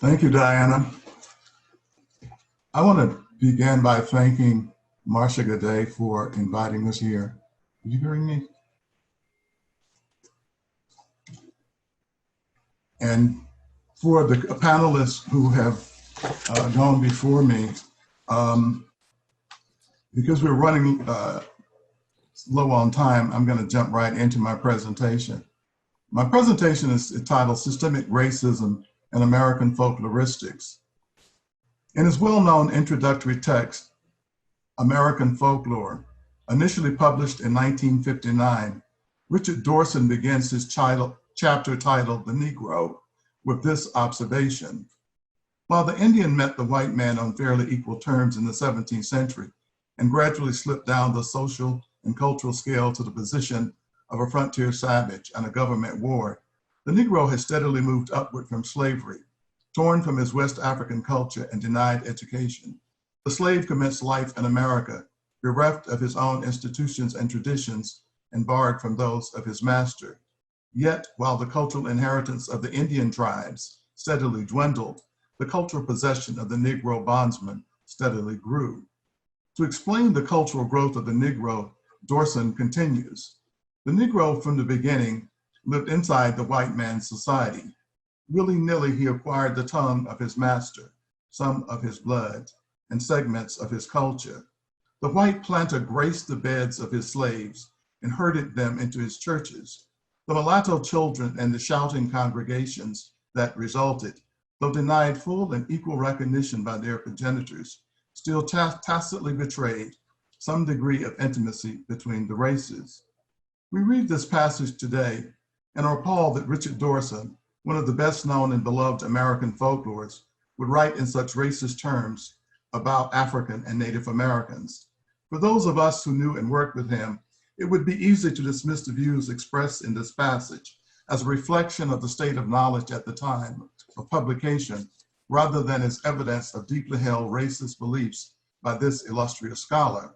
Thank you, Diana. I want to begin by thanking Marcia Gaudet for inviting us here. Are you hearing me? And for the panelists who have gone before me, because we're running low on time, I'm going to jump right into my presentation. My presentation is entitled Systemic Racism and American folkloristics. In his well-known introductory text, American Folklore, initially published in 1959, Richard Dorson begins his chapter titled The Negro with this observation. While the Indian met the white man on fairly equal terms in the 17th century and gradually slipped down the social and cultural scale to the position of a frontier savage and a government ward, the Negro has steadily moved upward from slavery, torn from his West African culture and denied education. The slave commenced life in America, bereft of his own institutions and traditions and barred from those of his master. Yet, while the cultural inheritance of the Indian tribes steadily dwindled, the cultural possession of the Negro bondsman steadily grew. To explain the cultural growth of the Negro, Dorson continues, the Negro from the beginning lived inside the white man's society. Willy-nilly, he acquired the tongue of his master, some of his blood, and segments of his culture. The white planter graced the beds of his slaves and herded them into his churches. The mulatto children and the shouting congregations that resulted, though denied full and equal recognition by their progenitors, still tacitly betrayed some degree of intimacy between the races. We read this passage today and are appalled that Richard Dorson, one of the best known and beloved American folklorists, would write in such racist terms about African and Native Americans. For those of us who knew and worked with him, it would be easy to dismiss the views expressed in this passage as a reflection of the state of knowledge at the time of publication, rather than as evidence of deeply held racist beliefs by this illustrious scholar.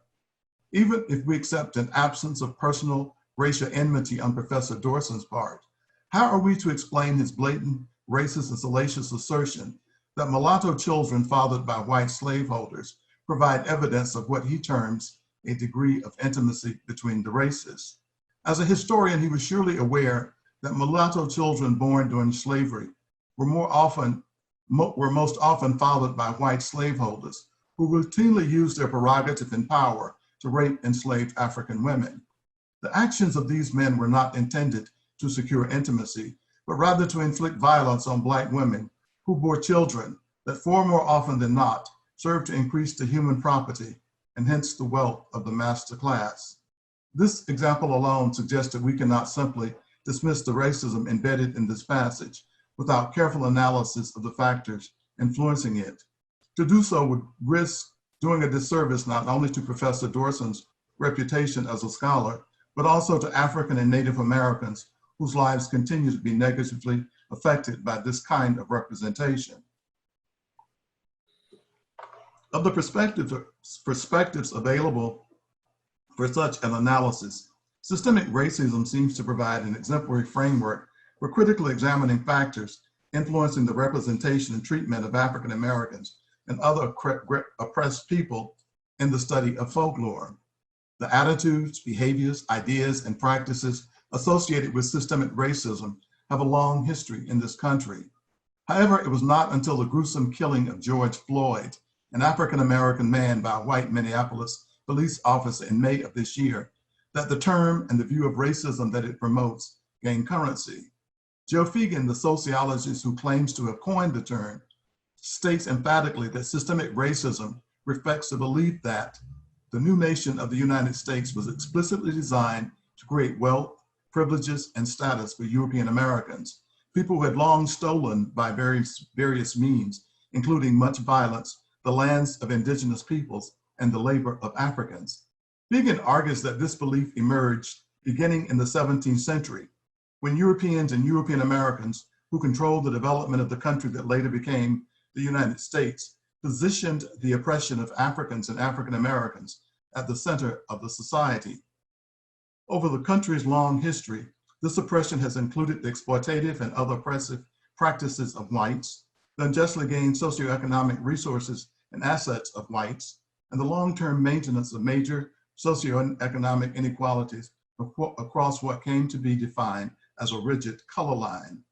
Even if we accept an absence of personal racial enmity on Professor Dorson's part, how are we to explain his blatant, racist, and salacious assertion that mulatto children fathered by white slaveholders provide evidence of what he terms a degree of intimacy between the races? As a historian, he was surely aware that mulatto children born during slavery were most often fathered by white slaveholders who routinely used their prerogative and power to rape enslaved African women. The actions of these men were not intended to secure intimacy, but rather to inflict violence on Black women who bore children that far more often than not served to increase the human property and hence the wealth of the master class. This example alone suggests that we cannot simply dismiss the racism embedded in this passage without careful analysis of the factors influencing it. To do so would risk doing a disservice not only to Professor Dorson's reputation as a scholar, but also to African and Native Americans whose lives continue to be negatively affected by this kind of representation. Of the perspectives available for such an analysis, systemic racism seems to provide an exemplary framework for critically examining factors influencing the representation and treatment of African Americans and other oppressed people in the study of folklore. The attitudes, behaviors, ideas, and practices associated with systemic racism have a long history in this country. However, it was not until the gruesome killing of George Floyd, an African-American man, by a white Minneapolis police officer in May of this year, that the term and the view of racism that it promotes gained currency. Joe Fegan, the sociologist who claims to have coined the term, states emphatically that systemic racism reflects the belief that the new nation of the United States was explicitly designed to create wealth, privileges, and status for European Americans, people who had long stolen by various means, including much violence, the lands of indigenous peoples and the labor of Africans. Fegan argues that this belief emerged beginning in the 17th century, when Europeans and European Americans who controlled the development of the country that later became the United States positioned the oppression of Africans and African Americans at the center of the society. Over the country's long history, this oppression has included the exploitative and other oppressive practices of whites, the unjustly gained socioeconomic resources and assets of whites, and the long-term maintenance of major socioeconomic inequalities across what came to be defined as a rigid color line.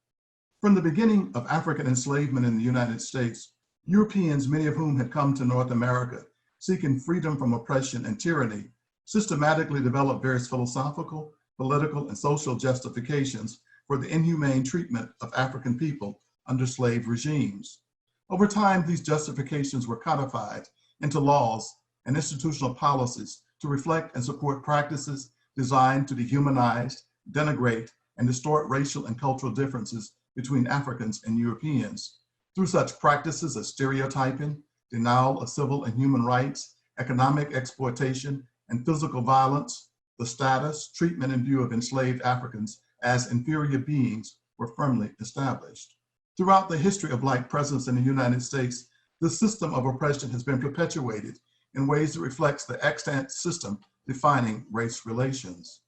From the beginning of African enslavement in the United States, Europeans, many of whom had come to North America seeking freedom from oppression and tyranny, systematically developed various philosophical, political, and social justifications for the inhumane treatment of African people under slave regimes. Over time, these justifications were codified into laws and institutional policies to reflect and support practices designed to dehumanize, denigrate, and distort racial and cultural differences between Africans and Europeans. Through such practices as stereotyping, denial of civil and human rights, economic exploitation, and physical violence, the status, treatment, and view of enslaved Africans as inferior beings were firmly established. Throughout the history of Black presence in the United States, this system of oppression has been perpetuated in ways that reflects the extant system defining race relations.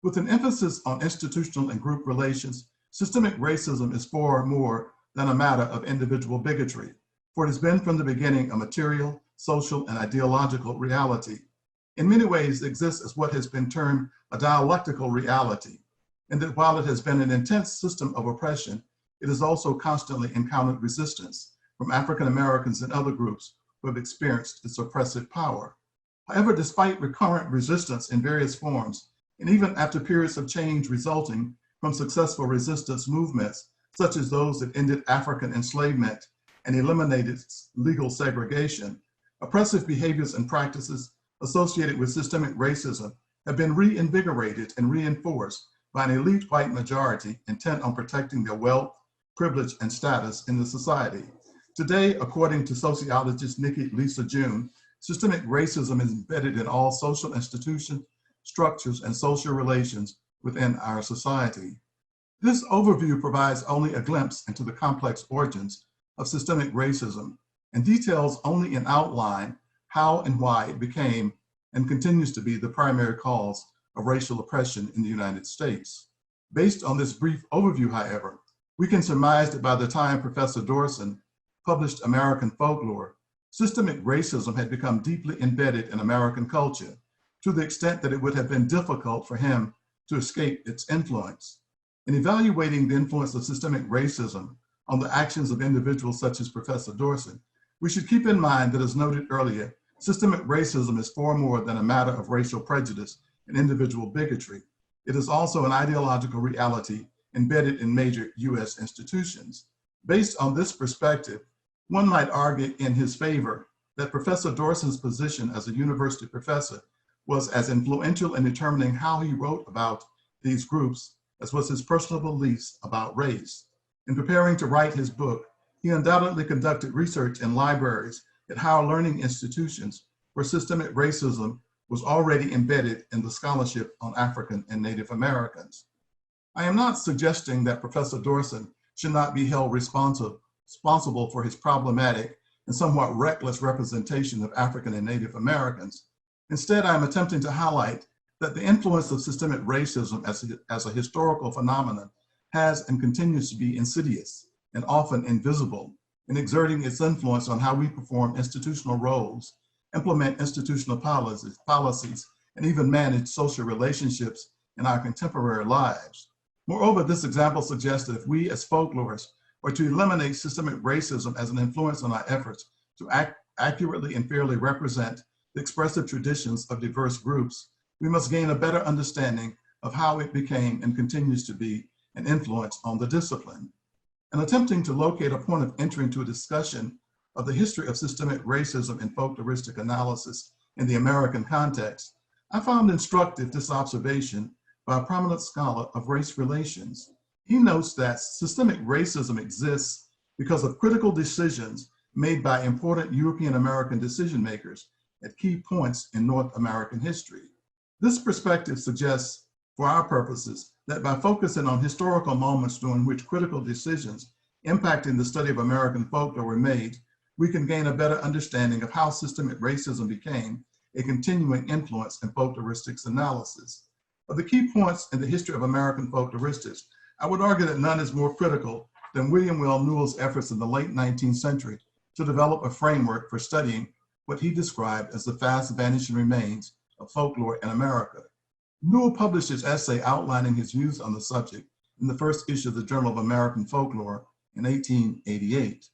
With an emphasis on institutional and group relations, systemic racism is far more than a matter of individual bigotry, for it has been from the beginning a material, social, and ideological reality. In many ways, it exists as what has been termed a dialectical reality, and that while it has been an intense system of oppression, it has also constantly encountered resistance from African Americans and other groups who have experienced its oppressive power. However, despite recurrent resistance in various forms, and even after periods of change resulting from successful resistance movements, such as those that ended African enslavement and eliminated legal segregation, oppressive behaviors and practices associated with systemic racism have been reinvigorated and reinforced by an elite white majority intent on protecting their wealth, privilege, and status in the society. Today, according to sociologist Nikki Lisa June, systemic racism is embedded in all social institutions, structures, and social relations within our society. This overview provides only a glimpse into the complex origins of systemic racism and details only in outline how and why it became and continues to be the primary cause of racial oppression in the United States. Based on this brief overview, however, we can surmise that by the time Professor Dorson published American Folklore, systemic racism had become deeply embedded in American culture to the extent that it would have been difficult for him to escape its influence. In evaluating the influence of systemic racism on the actions of individuals such as Professor Dorson, we should keep in mind that, as noted earlier, systemic racism is far more than a matter of racial prejudice and individual bigotry. It is also an ideological reality embedded in major US institutions. Based on this perspective, one might argue in his favor that Professor Dorson's position as a university professor was as influential in determining how he wrote about these groups as was his personal beliefs about race. In preparing to write his book, he undoubtedly conducted research in libraries at higher learning institutions where systemic racism was already embedded in the scholarship on African and Native Americans. I am not suggesting that Professor Dorson should not be held responsible for his problematic and somewhat reckless representation of African and Native Americans. Instead, I am attempting to highlight that the influence of systemic racism as a historical phenomenon has and continues to be insidious and often invisible in exerting its influence on how we perform institutional roles, implement institutional policies, and even manage social relationships in our contemporary lives. Moreover, this example suggests that if we as folklorists are to eliminate systemic racism as an influence on our efforts to accurately and fairly represent the expressive traditions of diverse groups, we must gain a better understanding of how it became and continues to be an influence on the discipline. In attempting to locate a point of entry into a discussion of the history of systemic racism in folkloristic analysis in the American context, I found instructive this observation by a prominent scholar of race relations. He notes that systemic racism exists because of critical decisions made by important European American decision makers at key points in North American history. This perspective suggests, for our purposes, that by focusing on historical moments during which critical decisions impacting the study of American folklore were made, we can gain a better understanding of how systemic racism became a continuing influence in folkloristics analysis. Of the key points in the history of American folkloristics, I would argue that none is more critical than William Well Newell's efforts in the late 19th century to develop a framework for studying what he described as the fast vanishing remains of folklore in America. Newell published his essay outlining his views on the subject in the first issue of the Journal of American Folklore in 1888.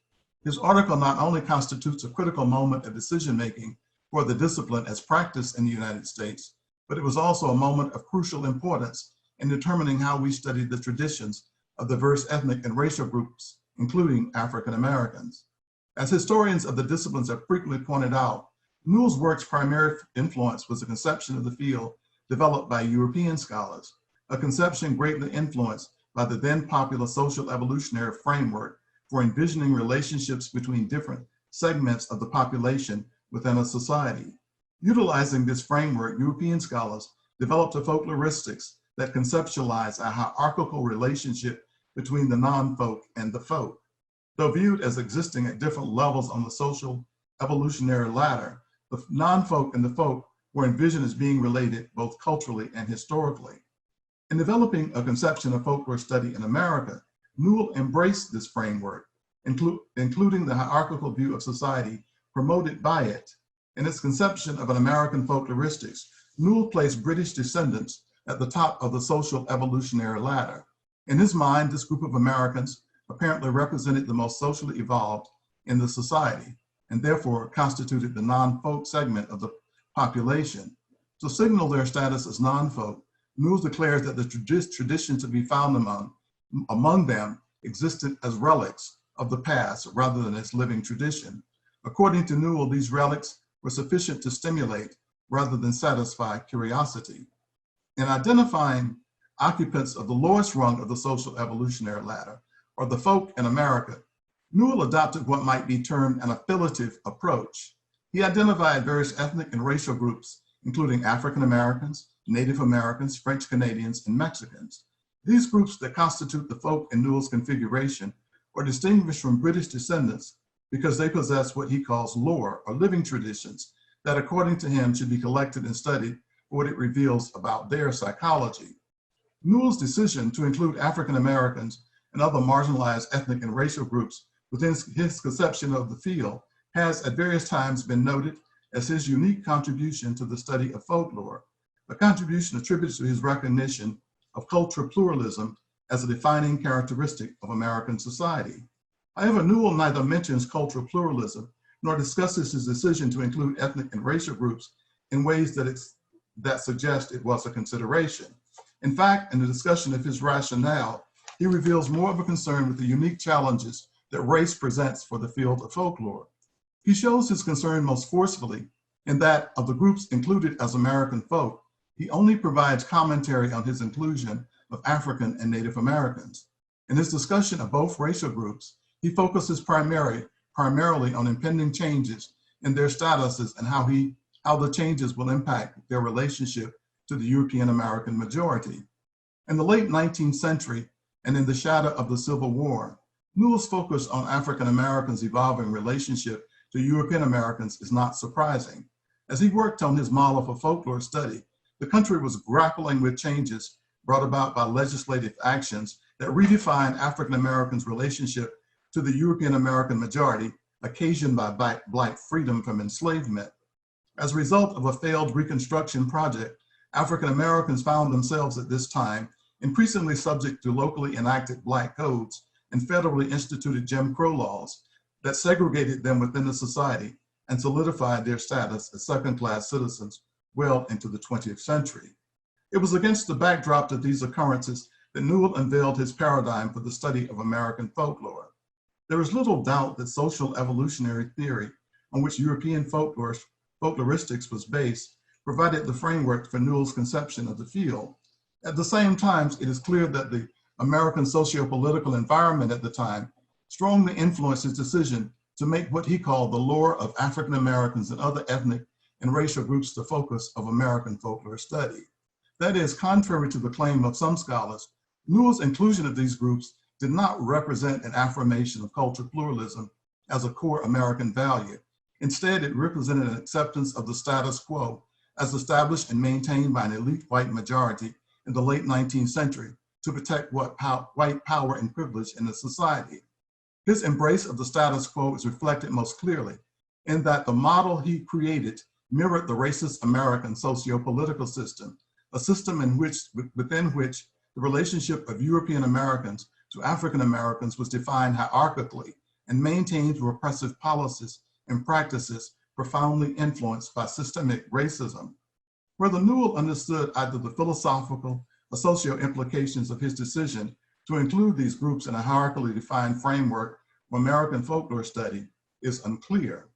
His article not only constitutes a critical moment of decision-making for the discipline as practiced in the United States, but it was also a moment of crucial importance in determining how we study the traditions of diverse ethnic and racial groups including African Americans. As historians of the disciplines have frequently pointed out, Neale's work's primary influence was the conception of the field developed by European scholars, a conception greatly influenced by the then popular social evolutionary framework for envisioning relationships between different segments of the population within a society. Utilizing this framework, European scholars developed a folkloristics that conceptualize a hierarchical relationship between the non-folk and the folk. Though viewed as existing at different levels on the social evolutionary ladder, the non-folk and the folk were envisioned as being related both culturally and historically. In developing a conception of folklore study in America, Neale embraced this framework, including the hierarchical view of society promoted by it. In its conception of an American folkloristics, Neale placed British descendants at the top of the social evolutionary ladder. In his mind, this group of Americans apparently represented the most socially evolved in the society, and therefore constituted the non-folk segment of the population. To signal their status as non-folk, Neale declares that the traditions to be found among them existed as relics of the past rather than as living tradition. According to Neale, these relics were sufficient to stimulate rather than satisfy curiosity. In identifying occupants of the lowest rung of the social evolutionary ladder, or the folk in America, Neale adopted what might be termed an affiliative approach. He identified various ethnic and racial groups, including African Americans, Native Americans, French Canadians, and Mexicans. These groups that constitute the folk in Neale's configuration are distinguished from British descendants because they possess what he calls lore, or living traditions, that according to him should be collected and studied for what it reveals about their psychology. Neale's decision to include African Americans and other marginalized ethnic and racial groups within his conception of the field has at various times been noted as his unique contribution to the study of folklore, a contribution attributed to his recognition of cultural pluralism as a defining characteristic of American society. However, Neale neither mentions cultural pluralism nor discusses his decision to include ethnic and racial groups in ways that suggest it was a consideration. In fact, in the discussion of his rationale, he reveals more of a concern with the unique challenges that race presents for the field of folklore. He shows his concern most forcefully in that of the groups included as American folk, he only provides commentary on his inclusion of African and Native Americans. In his discussion of both racial groups, he focuses primarily on impending changes in their statuses and how the changes will impact their relationship to the European American majority. In the late 19th century and in the shadow of the Civil War, Neale's focus on African Americans' evolving relationship to European Americans is not surprising. As he worked on his model for folklore study, the country was grappling with changes brought about by legislative actions that redefined African Americans' relationship to the European American majority, occasioned by Black freedom from enslavement. As a result of a failed Reconstruction project, African Americans found themselves at this time increasingly subject to locally enacted Black codes and federally instituted Jim Crow laws that segregated them within the society and solidified their status as second-class citizens well into the 20th century. It was against the backdrop of these occurrences that Neale unveiled his paradigm for the study of American folklore. There is little doubt that social evolutionary theory, on which European folkloristics was based, provided the framework for Neale's conception of the field. At the same time, it is clear that the American socio-political environment at the time strongly influenced his decision to make what he called the lore of African Americans and other ethnic and racial groups the focus of American folklore study. That is, contrary to the claim of some scholars, Neale's inclusion of these groups did not represent an affirmation of cultural pluralism as a core American value. Instead, it represented an acceptance of the status quo as established and maintained by an elite white majority in the late 19th century to protect white power and privilege in the society. His embrace of the status quo is reflected most clearly in that the model he created mirrored the racist American socio-political system, a system within which the relationship of European Americans to African Americans was defined hierarchically and maintained through oppressive policies and practices profoundly influenced by systemic racism. Whether Neale understood either the philosophical or socio implications of his decision to include these groups in a hierarchically defined framework for American folklore study is unclear.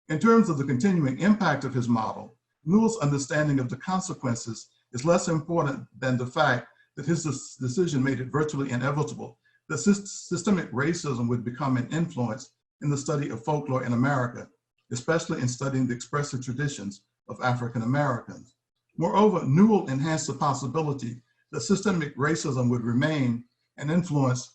In terms of the continuing impact of his model, Neale's understanding of the consequences is less important than the fact that his decision made it virtually inevitable that systemic racism would become an influence in the study of folklore in America, especially in studying the expressive traditions of African Americans. Moreover, Neale enhanced the possibility that systemic racism would remain an influence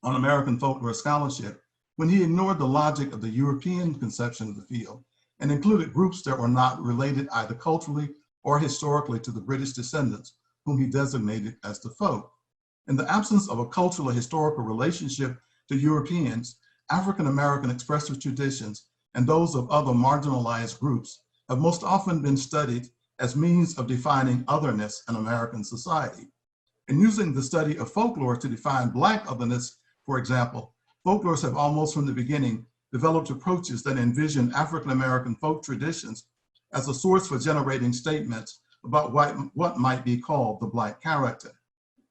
on American folklore scholarship when he ignored the logic of the European conception of the field and included groups that were not related either culturally or historically to the British descendants, whom he designated as the folk. In the absence of a cultural or historical relationship to Europeans, African American expressive traditions and those of other marginalized groups have most often been studied as means of defining otherness in American society. In using the study of folklore to define Black otherness, for example, folklorists have almost from the beginning developed approaches that envision African American folk traditions as a source for generating statements about what might be called the Black character.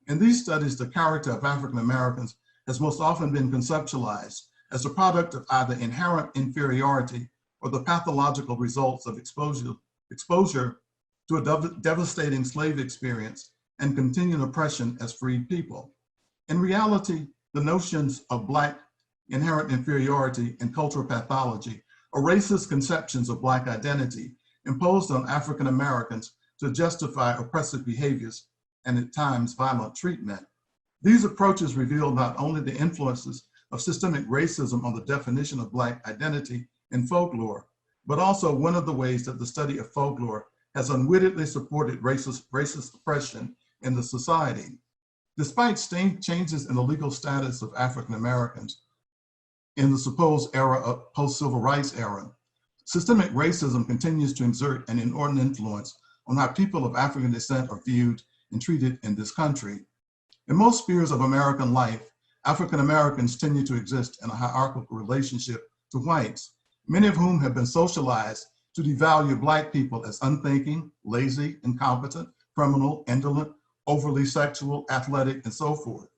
In these studies, the character of African Americans has most often been conceptualized as a product of either inherent inferiority or the pathological results of exposure to a devastating slave experience and continued oppression as freed people. In reality, the notions of Black inherent inferiority and cultural pathology are racist conceptions of Black identity imposed on African Americans to justify oppressive behaviors and at times violent treatment. These approaches reveal not only the influences of systemic racism on the definition of Black identity in folklore, but also one of the ways that the study of folklore has unwittingly supported racist oppression in the society. Despite changes in the legal status of African Americans in the supposed era of post-civil rights era, systemic racism continues to exert an inordinate influence on how people of African descent are viewed and treated in this country. In most spheres of American life, African Americans continue to exist in a hierarchical relationship to whites, many of whom have been socialized to devalue Black people as unthinking, lazy, incompetent, criminal, indolent, overly sexual, athletic, and so forth.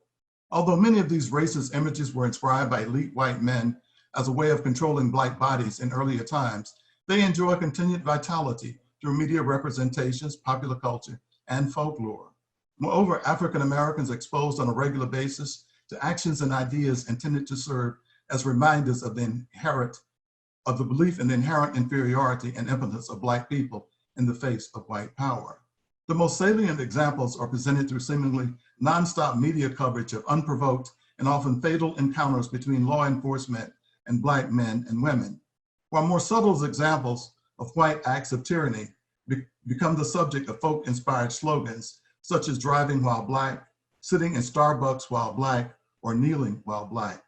Although many of these racist images were inspired by elite white men as a way of controlling Black bodies in earlier times, they enjoy continued vitality through media representations, popular culture, and folklore. Moreover, African Americans are exposed on a regular basis to actions and ideas intended to serve as reminders of the belief in the inherent inferiority and impotence of Black people in the face of white power. The most salient examples are presented through seemingly nonstop media coverage of unprovoked and often fatal encounters between law enforcement and Black men and women, while more subtle examples of white acts of tyranny become the subject of folk-inspired slogans, such as driving while Black, sitting in Starbucks while Black, or kneeling while Black.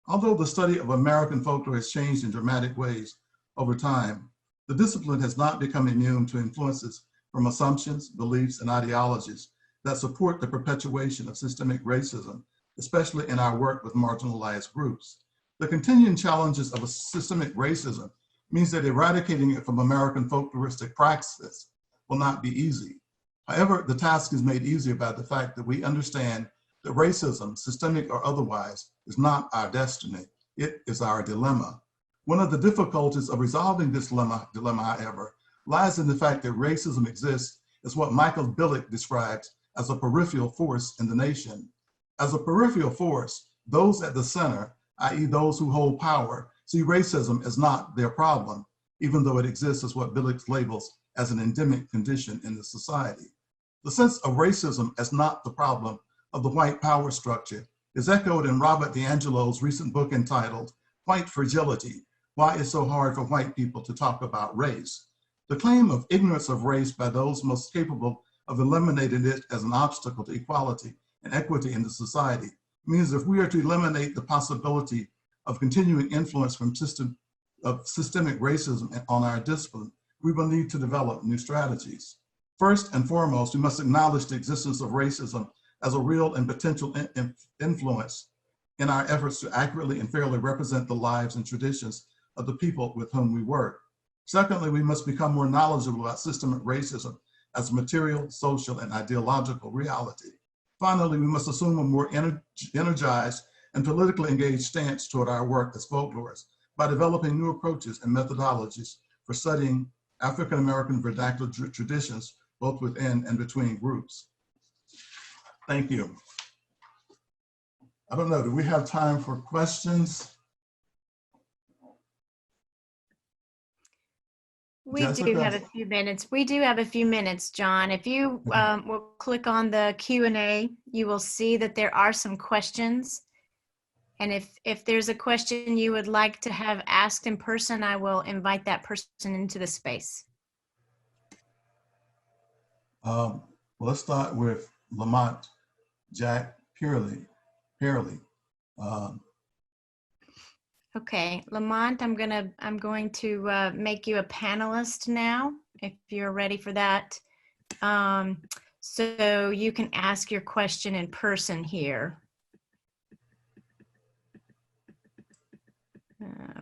Although the study of American folklore has changed in dramatic ways over time, the discipline has not become immune to influences from assumptions, beliefs, and ideologies that support the perpetuation of systemic racism, especially in our work with marginalized groups. The continuing challenges of a systemic racism means that eradicating it from American folkloristic practices will not be easy. However, the task is made easier by the fact that we understand that racism, systemic or otherwise, is not our destiny, it is our dilemma. One of the difficulties of resolving this dilemma, however, lies in the fact that racism exists as what Michael Billick describes as a peripheral force in the nation. As a peripheral force, those at the center, i.e. those who hold power, see racism as not their problem, even though it exists as what Billick labels as an endemic condition in the society. The sense of racism as not the problem of the white power structure is echoed in Robert DiAngelo's recent book entitled White Fragility: Why It's So Hard for White People to Talk About Race. The claim of ignorance of race by those most capable of eliminating it as an obstacle to equality and equity in the society means if we are to eliminate the possibility of continuing influence from systemic racism on our discipline, we will need to develop new strategies. First and foremost, we must acknowledge the existence of racism as a real and potential influence in our efforts to accurately and fairly represent the lives and traditions of the people with whom we work. Secondly, we must become more knowledgeable about systemic racism as a material, social, and ideological reality. Finally, we must assume a more energized and politically engaged stance toward our work as folklorists by developing new approaches and methodologies for studying African American vernacular traditions, both within and between groups. Thank you. I don't know, do we have time for questions? We do have a few minutes. We do have a few minutes, John. If you will click on the Q&A, you will see that there are some questions. And if there's a question you would like to have asked in person, I will invite that person into the space. Let's start with Lamont Jack Pearley. Okay, Lamont, I'm going to make you a panelist now, if you're ready for that. So you can ask your question in person here.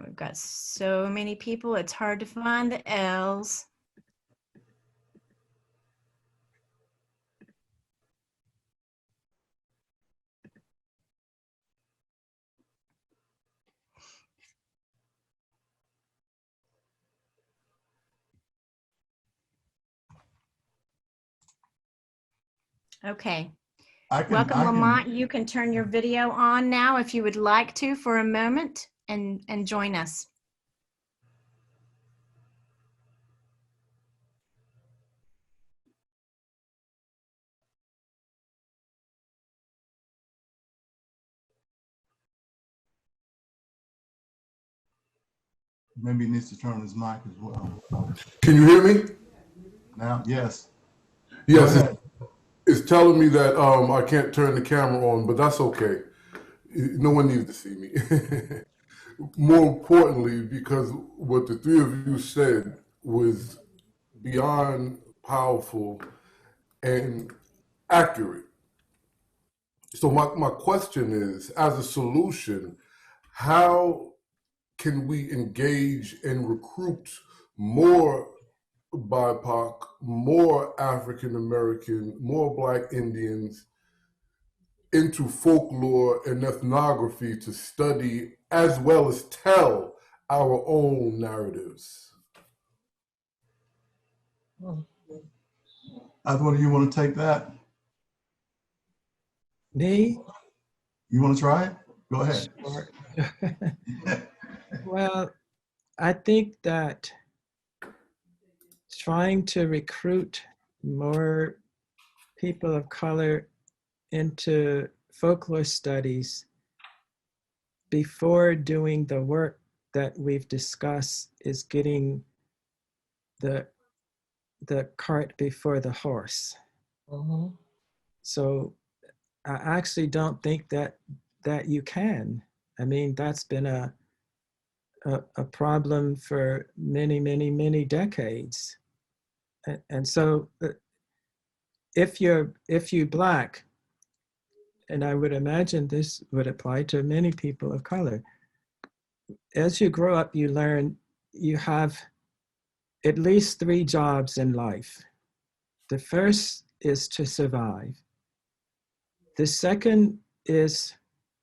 We've got so many people, it's hard to find the L's. Okay. Welcome, Lamont. You can turn your video on now if you would like to for a moment and join us. Maybe he needs to turn on his mic as well. Can you hear me? Now, yes. Yes, it's telling me that I can't turn the camera on, but that's okay. No one needs to see me. More importantly, because what the three of you said was beyond powerful and accurate. So my question is, as a solution, how can we engage and recruit more BIPOC, more African American, more Black Indians into folklore and ethnography to study as well as tell our own narratives? Either one of you want to take that? Me? You want to try it? Go ahead. Sure. Well, I think that trying to recruit more people of color into folklore studies before doing the work that we've discussed is getting the cart before the horse. Mm-hmm. So I actually don't think that you can. I mean, that's been a problem for many decades. And so if you're Black, and I would imagine this would apply to many people of color, as you grow up, you learn you have at least 3 jobs in life. The first is to survive. The second is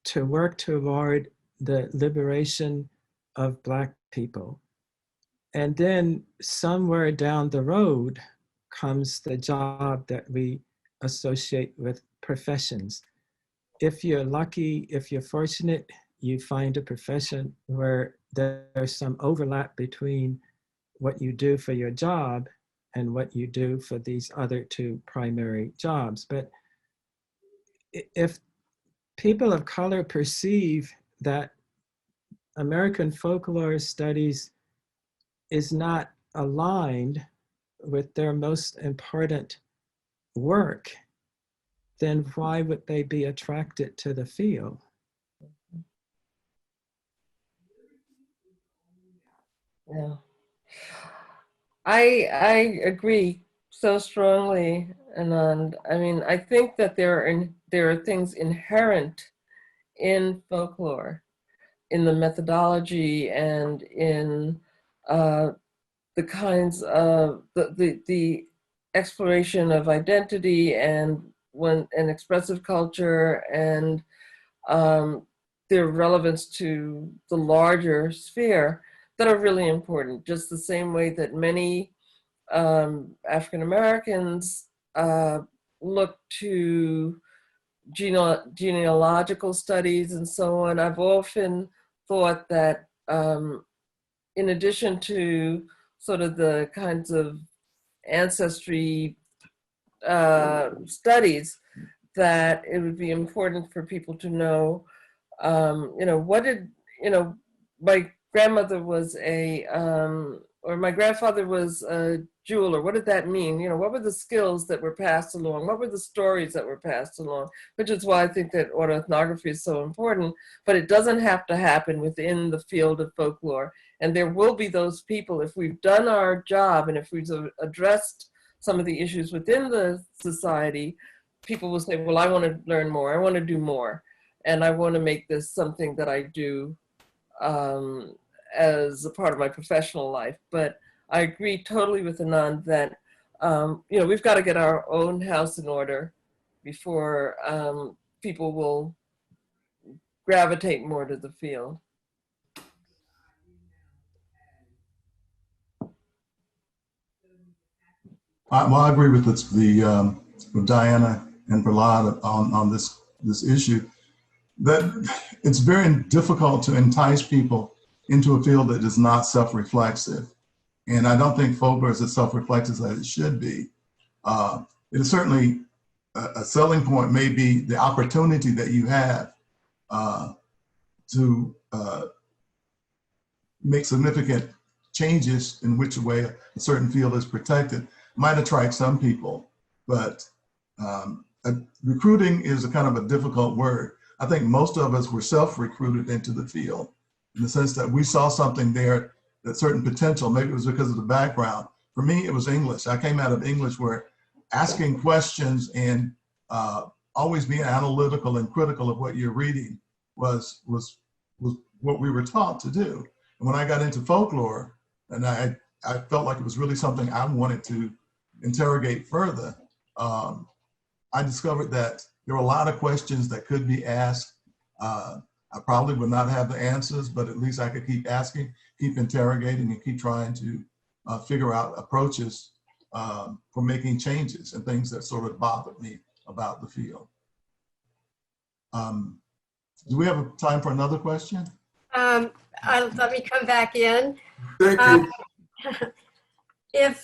to work toward the liberation of Black people. And then somewhere down the road comes the job that we associate with professions. If you're lucky, if you're fortunate, you find a profession where there's some overlap between what you do for your job and what you do for these other 2 primary jobs. But if people of color perceive that American folklore studies is not aligned with their most important work, then why would they be attracted to the field? Yeah. I agree so strongly, Anand. I mean, I think that there are things inherent in folklore, in the methodology and in the kinds of the exploration of identity and and expressive culture and their relevance to the larger sphere that are really important, just the same way that many African Americans look to genealogical studies and so on. I've often thought that in addition to sort of the kinds of ancestry studies, that it would be important for people to know, what did, my grandmother was or my grandfather was a jeweler. What did that mean? What were the skills that were passed along? What were the stories that were passed along? Which is why I think that autoethnography is so important, but it doesn't have to happen within the field of folklore. And there will be those people, if we've done our job and if we've addressed some of the issues within the society, people will say, well, I want to learn more. I want to do more. And I want to make this something that I do as a part of my professional life. But I agree totally with Anand that, we've got to get our own house in order before people will gravitate more to the field. Well, I agree with with Diana and Prahlad on this issue, that it's very difficult to entice people into a field that is not self-reflexive. And I don't think folklore is as self-reflexive as it should be. It is certainly a selling point, may be the opportunity that you have to make significant changes in which way a certain field is protected. Might attract some people, but recruiting is a kind of a difficult word. I think most of us were self-recruited into the field in the sense that we saw something there, that certain potential, maybe it was because of the background. For me, it was English. I came out of English where asking questions and always being analytical and critical of what you're reading was what we were taught to do. And when I got into folklore, and I felt like it was really something I wanted to interrogate further, I discovered that there were a lot of questions that could be asked. I probably would not have the answers, but at least I could keep asking, keep interrogating, and keep trying to figure out approaches for making changes and things that sort of bothered me about the field. Do we have time for another question? Let me come back in. Thank you.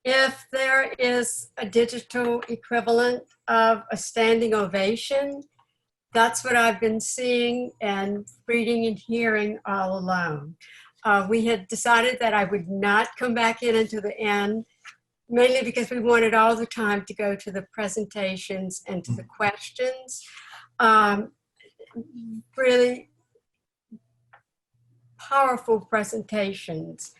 If there is a digital equivalent of a standing ovation, that's what I've been seeing and reading and hearing all along. We had decided that I would not come back in until the end, mainly because we wanted all the time to go to the presentations and to the questions. Really powerful presentations.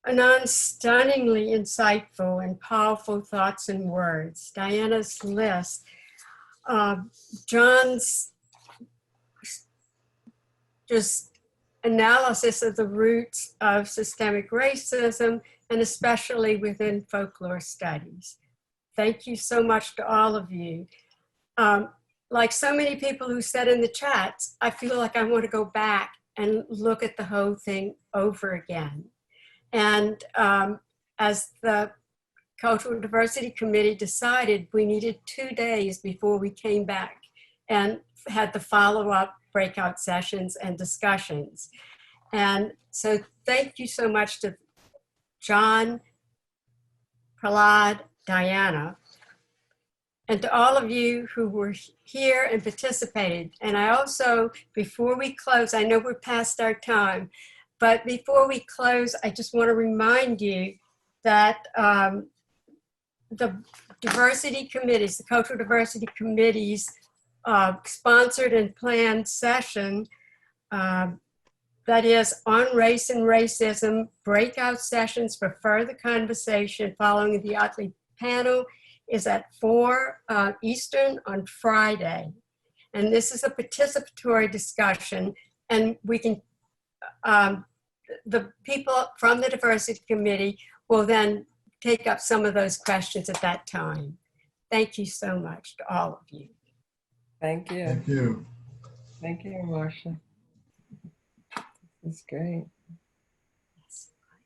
Anand, stunningly insightful and powerful thoughts and words. Diana's list. John's just analysis of the roots of systemic racism, and especially within folklore studies. Thank you so much to all of you. Like so many people who said in the chats, I feel like I want to go back and look at the whole thing over again. And as the Cultural Diversity Committee decided, we needed 2 days before we came back and had the follow-up breakout sessions and discussions. And so thank you so much to John, Prahlad, Diana, and to all of you who were here and participated. And I also, before we close, I know we're past our time, but before we close, I just want to remind you that the diversity committees, the cultural diversity committees, sponsored and planned session, that is on race and racism, breakout sessions for further conversation following the Utley panel, is at 4 Eastern on Friday. And this is a participatory discussion, and we can, the people from the diversity committee will then take up some of those questions at that time. thank you so much to all of you. Thank you. Thank you. Thank you, Marcia. This is great.